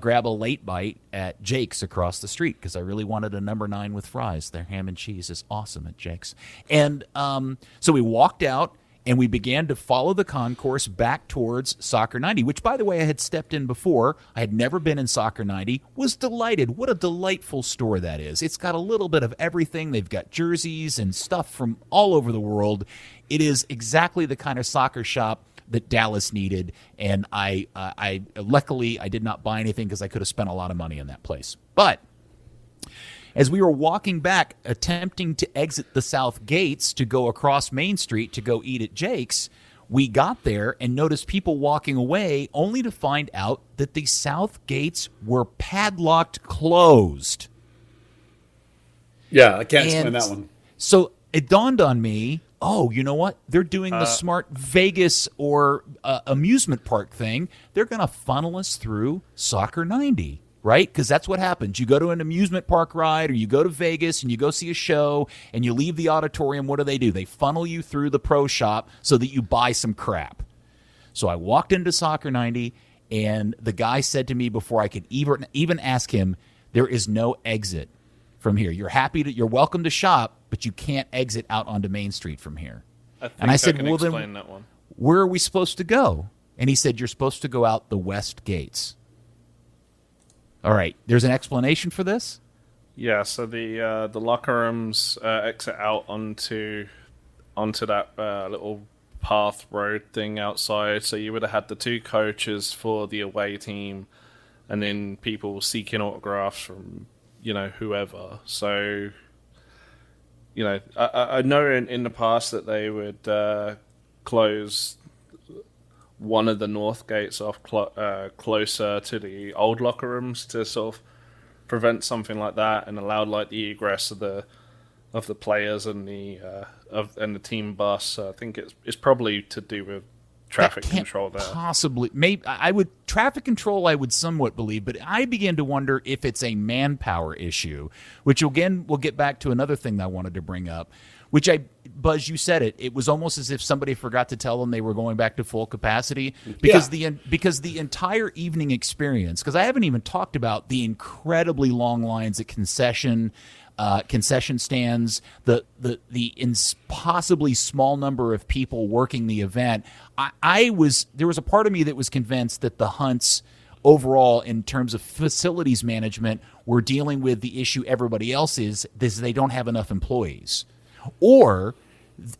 grab a late bite at Jake's across the street, because I really wanted a number 9 with fries. Their ham and cheese is awesome at Jake's. And so we walked out, and we began to follow the concourse back towards Soccer 90, which, by the way, I had stepped in before. I had never been in Soccer 90. Was delighted. What a delightful store that is. It's got a little bit of everything. They've got jerseys and stuff from all over the world. It is exactly the kind of soccer shop that Dallas needed, and I luckily I did not buy anything, because I could have spent a lot of money in that place. But as we were walking back, attempting to exit the south gates to go across Main Street to go eat at Jake's, we got there and noticed people walking away, only to find out that the south gates were padlocked closed. Yeah, I can't explain that one. So it dawned on me, you know what? They're doing the smart Vegas or amusement park thing. They're going to funnel us through Soccer 90. Right? Because that's what happens. You go to an amusement park ride, or you go to Vegas and you go see a show and you leave the auditorium. What do? They funnel you through the pro shop so that you buy some crap. So I walked into Soccer 90, and the guy said to me before I could even ask him, there is no exit from here. You're welcome to shop, but you can't exit out onto Main Street from here. And I said, well, then that one. Where are we supposed to go? And he said, you're supposed to go out the west gates. All right, there's an explanation for this? Yeah, so the locker rooms exit out onto that little path road thing outside. So you would have had the 2 coaches for the away team, and then people seeking autographs from whoever. So I know in the past that they would close one of the north gates off closer to the old locker rooms to sort of prevent something like that, and allow the egress of the players and the team bus. I think it's probably to do with traffic that can't control there. Possibly, maybe I would traffic control. I would somewhat believe, but I began to wonder if it's a manpower issue. Which again, we'll get back to another thing that I wanted to bring up. Buzz, you said it. It was almost as if somebody forgot to tell them they were going back to full capacity because the entire evening experience. Because I haven't even talked about the incredibly long lines at concession stands, the impossibly small number of people working the event. There was a part of me that was convinced that the Hunts overall, in terms of facilities management, were dealing with the issue everybody else is they don't have enough employees. Or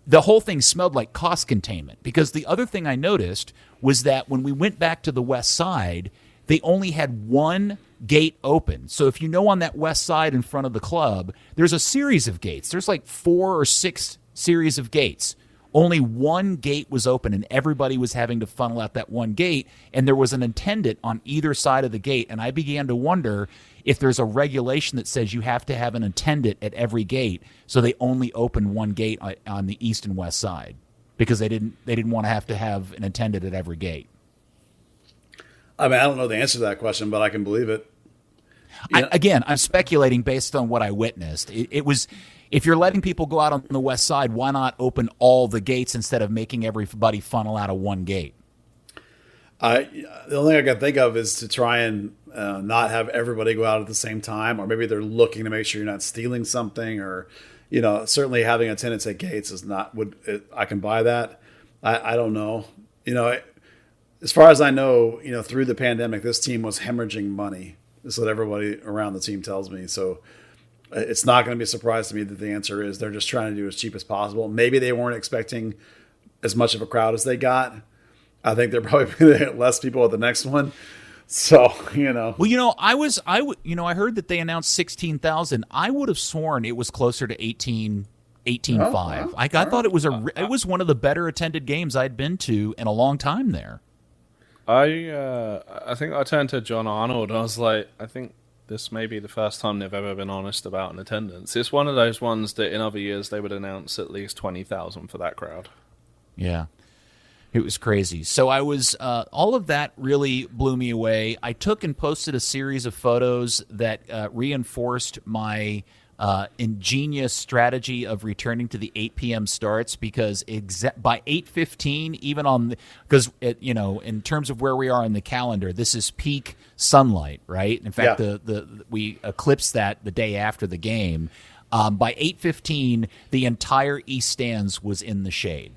the whole thing smelled like cost containment. Because the other thing I noticed was that when we went back to the west side, they only had one gate open. So if you know on that west side in front of the club, there's a series of gates. There's like 4 or 6 series of gates. Only one gate was open, and everybody was having to funnel out that one gate, and there was an attendant on either side of the gate. And I began to wonder if there's a regulation that says you have to have an attendant at every gate, so they only open one gate on the east and west side because they didn't want to have an attendant at every gate. I mean, I don't know the answer to that question, but I can believe it. I'm speculating based on what I witnessed. It was, if you're letting people go out on the west side, why not open all the gates instead of making everybody funnel out of one gate? The only thing I can think of is to try and not have everybody go out at the same time, or maybe they're looking to make sure you're not stealing something, or certainly having attendants at gates is not. I can buy that. I don't know. As far as I know, through the pandemic, this team was hemorrhaging money. That's what everybody around the team tells me. So it's not going to be a surprise to me that the answer is they're just trying to do as cheap as possible. Maybe they weren't expecting as much of a crowd as they got. I think they're probably going to get less people at the next one. So, Well, I heard that they announced 16,000. I would have sworn it was closer to 18.5. I thought it was one of the better attended games I'd been to in a long time there. I think I turned to John Arnold and I was like, I think this may be the first time they've ever been honest about an attendance. It's one of those ones that in other years they would announce at least 20,000 for that crowd. Yeah. It was crazy. So I was, all of that really blew me away. I took and posted a series of photos that reinforced my ingenious strategy of returning to the 8 p.m. starts, because by 8:15, even because in terms of where we are in the calendar, this is peak sunlight, right? In fact, we eclipsed that the day after the game. By 8:15, the entire east stands was in the shade.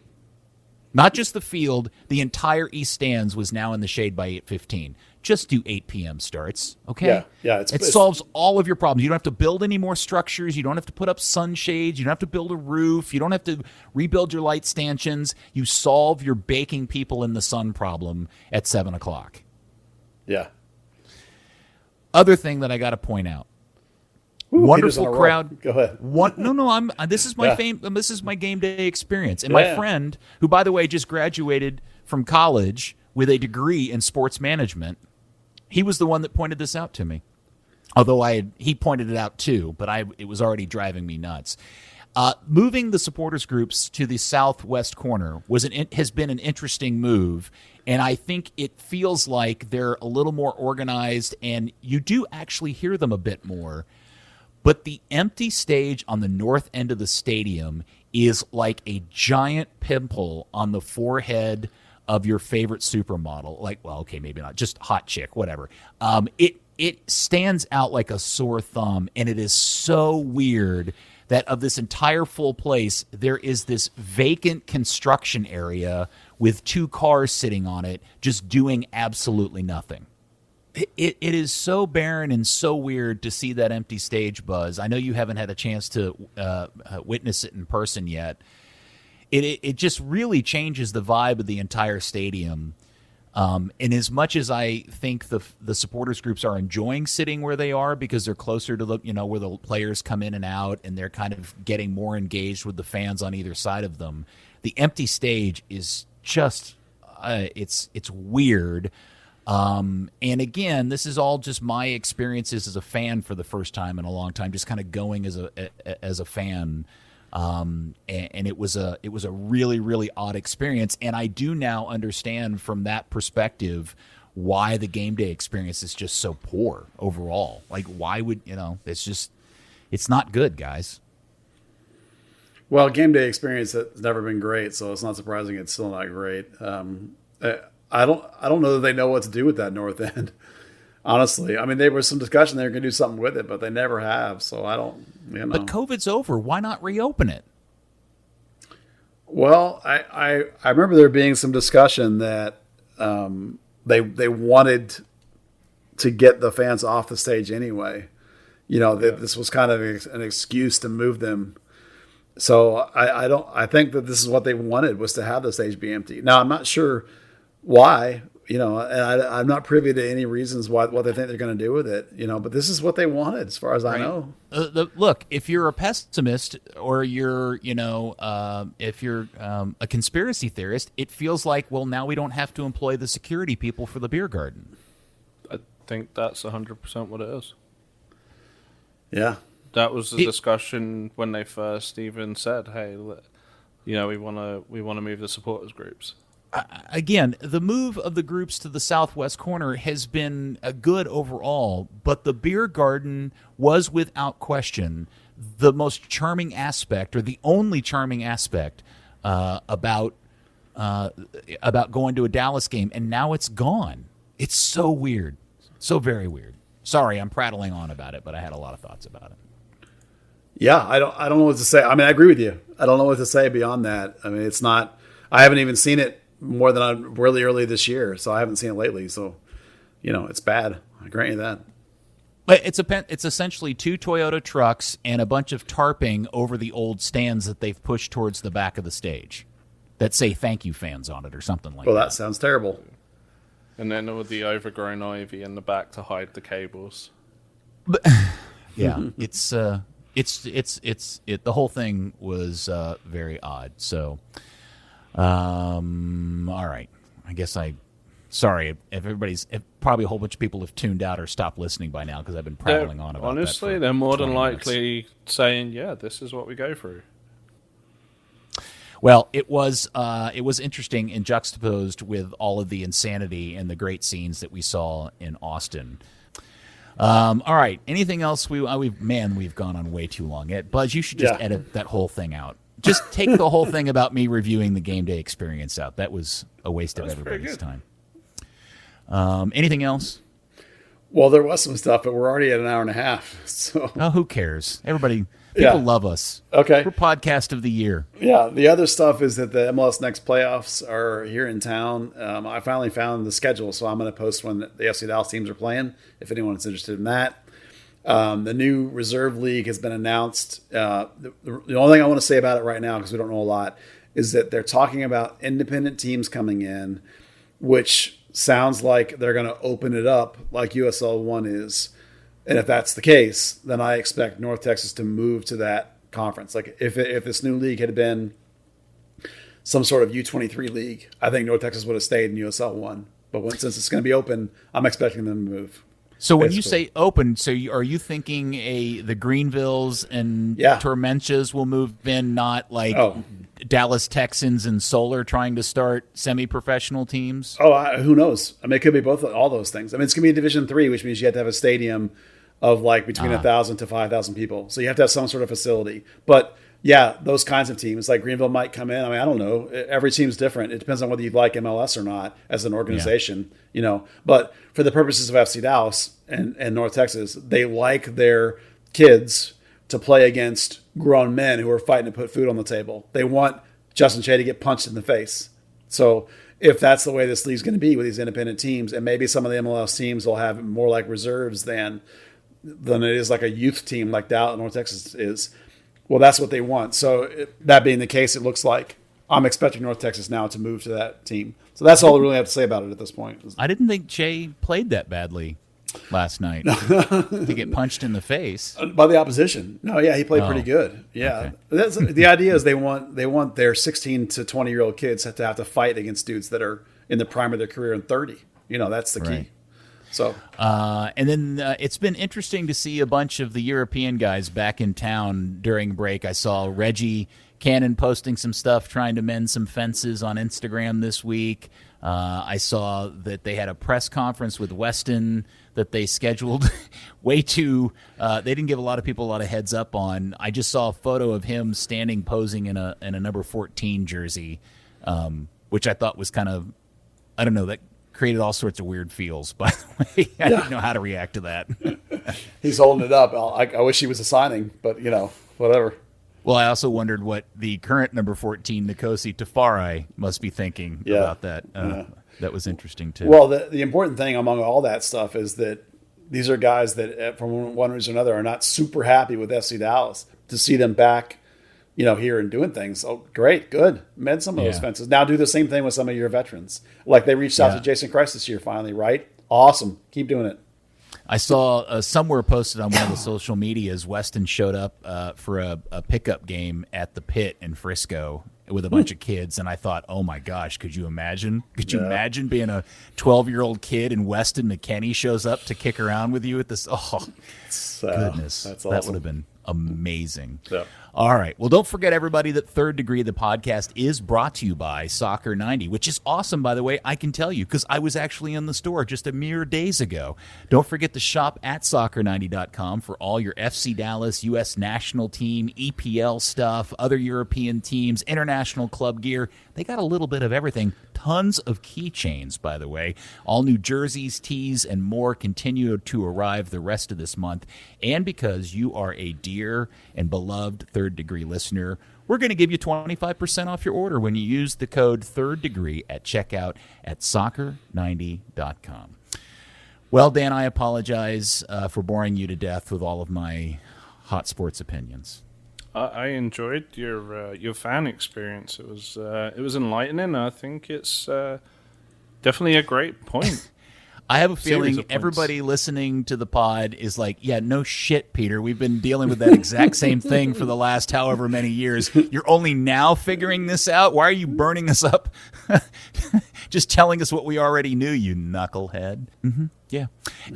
Not just the field, the entire east stands was now in the shade by 8:15. Just do 8 p.m. starts, okay? Yeah. It solves all of your problems. You don't have to build any more structures. You don't have to put up sunshades. You don't have to build a roof. You don't have to rebuild your light stanchions. You solve your baking people in the sun problem at 7 o'clock. Yeah. Other thing that I got to point out. Ooh, wonderful crowd. Go ahead. This is my This is my game day experience. And my friend, who by the way just graduated from college with a degree in sports management, he was the one that pointed this out to me. Although he pointed it out too, but it was already driving me nuts. Moving the supporters groups to the southwest corner has been an interesting move, and I think it feels like they're a little more organized, and you do actually hear them a bit more. But the empty stage on the north end of the stadium is like a giant pimple on the forehead of your favorite supermodel. Maybe not, just hot chick, whatever. It stands out like a sore thumb, and it is so weird that of this entire full place, there is this vacant construction area with 2 cars sitting on it, just doing absolutely nothing. It is so barren and so weird to see that empty stage, Buzz. I know you haven't had a chance to witness it in person yet. It just really changes the vibe of the entire stadium. And as much as I think the supporters groups are enjoying sitting where they are because they're closer to where the players come in and out, and they're kind of getting more engaged with the fans on either side of them, the empty stage is just it's weird. And again, this is all just my experiences as a fan for the first time in a long time, just kind of going as a fan. And it was a really, really odd experience. And I do now understand from that perspective why the game day experience is just so poor overall. Like, why would, it's not good, guys. Well, game day experience has never been great, so it's not surprising it's still not great. I don't know that they know what to do with that north end. Honestly, I mean, there was some discussion they were going to do something with it, but they never have. So I don't, But COVID's over. Why not reopen it? Well, I remember there being some discussion that they wanted to get the fans off the stage anyway. That this was kind of an excuse to move them. So I think that this is what they wanted, was to have the stage be empty. Now, I'm not sure why, and I'm not privy to any reasons what they think they're going to do with it, but this is what they wanted as far as I know. Look, if you're a pessimist or you're, if you're a conspiracy theorist, it feels like, well, now we don't have to employ the security people for the beer garden. I think that's 100% what it is. Yeah. That was the discussion when they first even said, "Hey, we want to move the supporters groups." Again, the move of the groups to the southwest corner has been a good overall, but the beer garden was without question the most charming aspect, or the only charming aspect about going to a Dallas game, and now it's gone. It's so weird, so very weird. Sorry, I'm prattling on about it, but I had a lot of thoughts about it. Yeah, I don't know what to say. I mean, I agree with you. I don't know what to say beyond that. I mean, it's not. I haven't even seen it more than really early this year, so I haven't seen it lately. So, it's bad. I grant you that. But it's essentially 2 Toyota trucks and a bunch of tarping over the old stands that they've pushed towards the back of the stage that say "Thank you, fans" on it or something like that. Well, that sounds terrible. And then with the overgrown ivy in the back to hide the cables. But, yeah, the whole thing was very odd. So, all right. I guess sorry if probably a whole bunch of people have tuned out or stopped listening by now because I've been prattling on about honestly, that. They're more than likely saying, yeah, this is what we go through. Well, it was interesting and juxtaposed with all of the insanity and the great scenes that we saw in Austin. All right. Anything else? We've gone on way too long. Buzz, you should just edit that whole thing out. Just take the whole thing about me reviewing the game day experience out. That was a waste of everybody's time. Anything else? Well, there was some stuff, but we're already at an hour and a half. So who cares? People love us. Okay. We're podcast of the year. Yeah. The other stuff is that the MLS Next playoffs are here in town. I finally found the schedule, so I'm going to post when the FC Dallas teams are playing, if anyone's interested in that. The new reserve league has been announced. The only thing I want to say about it right now, because we don't know a lot, is that they're talking about independent teams coming in, which sounds like they're going to open it up like USL 1 is. And if that's the case, then I expect North Texas to move to that conference. Like if this new league had been some sort of U23 league, I think North Texas would have stayed in USL 1. But since it's going to be open, I'm expecting them to move. So when you say open, are you thinking the Greenvilles and Tormentas will move in, not like Dallas Texans and Solar trying to start semi-professional teams? Who knows? I mean, it could be all those things. I mean, it's going to be Division 3, which means you have to have a stadium of like between 1,000 to 5,000 people. So you have to have some sort of facility. But yeah, those kinds of teams, like Greenville might come in. I mean, I don't know. Every team's different. It depends on whether you like MLS or not as an organization, But for the purposes of FC Dallas and North Texas, they like their kids to play against grown men who are fighting to put food on the table. They want Justin Che to get punched in the face. So if that's the way this league's going to be with these independent teams, and maybe some of the MLS teams will have more like reserves than it is like a youth team like Dallas, North Texas is. Well, that's what they want. So that being the case, it looks like I'm expecting North Texas now to move to that team. So that's all I really have to say about it at this point. I didn't think Che played that badly last night to get punched in the face by the opposition. No, yeah, he played pretty good. Yeah, okay. The idea is they want their 16 to 20-year-old kids to have to fight against dudes that are in the prime of their career and 30. That's the key. So, and then it's been interesting to see a bunch of the European guys back in town during break. I saw Reggie Cannon posting some stuff, trying to mend some fences on Instagram this week. I saw that they had a press conference with Weston that they scheduled way too. They didn't give a lot of people a lot of heads up on. I just saw a photo of him standing posing in a number 14 jersey, which I thought was kind of, I don't know, that created all sorts of weird feels. By the way, I didn't know how to react to that. he's holding it up. I wish he was assigning, but whatever. Well, I also wondered what the current number 14, Nkosi Tafari, must be thinking about that. That was interesting, too. Well, the important thing among all that stuff is that these are guys that, from one reason or another, are not super happy with FC Dallas. To see them back, here and doing things, oh, great, good. Mend some of those fences. Now do the same thing with some of your veterans. Like they reached out to Jason Christ this year finally, right? Awesome. Keep doing it. I saw somewhere posted on one of the social medias, Weston showed up for a pickup game at the Pit in Frisco with a bunch of kids, and I thought, oh my gosh, could you imagine? Could you imagine being a 12-year-old kid and Weston McKennie shows up to kick around with you at this? Oh, goodness. That's awesome. That would have been amazing. Yeah. All right. Well, don't forget, everybody, that Third Degree, the podcast, is brought to you by Soccer 90, which is awesome, by the way, I can tell you, because I was actually in the store just a mere days ago. Don't forget to shop at soccer90.com for all your FC Dallas, U.S. national team, EPL stuff, other European teams, international club gear. They got a little bit of everything. Tons of keychains, by the way. All new jerseys, tees, and more continue to arrive the rest of this month. And because you are a dear and beloved Third Degree listener, we're going to give you 25% off your order when you use the code Third Degree at checkout at soccer90.com. Well, Dan, I apologize for boring you to death with all of my hot sports opinions. I enjoyed your fan experience. It was enlightening. I think it's definitely a great point. I have a feeling everybody listening to the pod is like, yeah, no shit, Peter. We've been dealing with that exact same thing for the last however many years. You're only now figuring this out? Why are you burning us up? Just telling us what we already knew, you knucklehead. Yeah.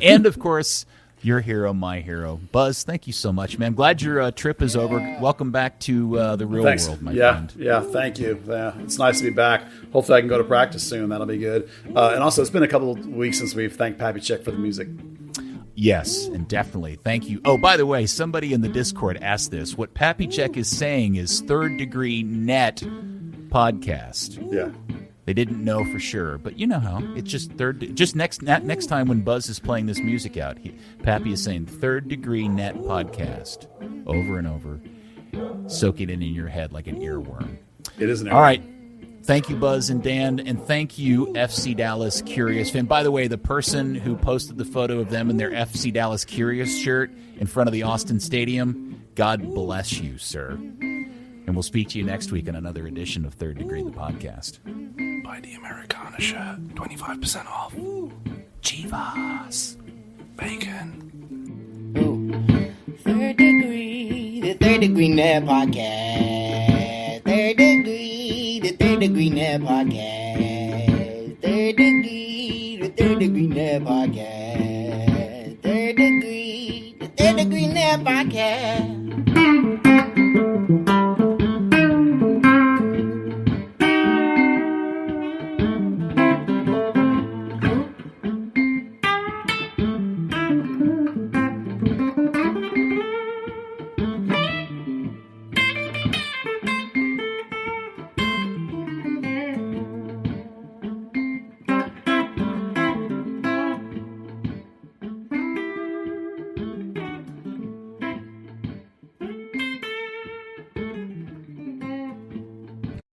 And, of course, your hero, my hero. Buzz, thank you so much, man. Glad your trip is over. Welcome back to the real world, my friend. Yeah, thank you. It's nice to be back. Hopefully I can go to practice soon. That'll be good. And also, it's been a couple of weeks since we've thanked Pappy Check for the music. Yes, and definitely. Thank you. Oh, by the way, somebody in the Discord asked this. What Pappy Check is saying is Third Degree Net podcast. Yeah. They didn't know for sure, but you know how it's just next time when Buzz is playing this music out, Pappy is saying Third Degree Net podcast over and over, soaking it in your head like an earworm. It is an earworm. All right. Thank you, Buzz and Dan, and thank you, FC Dallas Curious fan. By the way, the person who posted the photo of them in their FC Dallas Curious shirt in front of the Austin Stadium, God bless you, sir. And we'll speak to you next week on another edition of Third Degree, the podcast. Buy the Americana shirt, 25% off. Chivas. Bacon. Ooh. Third Degree, the Third Degree Net Podcast. Third Degree, the Third Degree Net Podcast.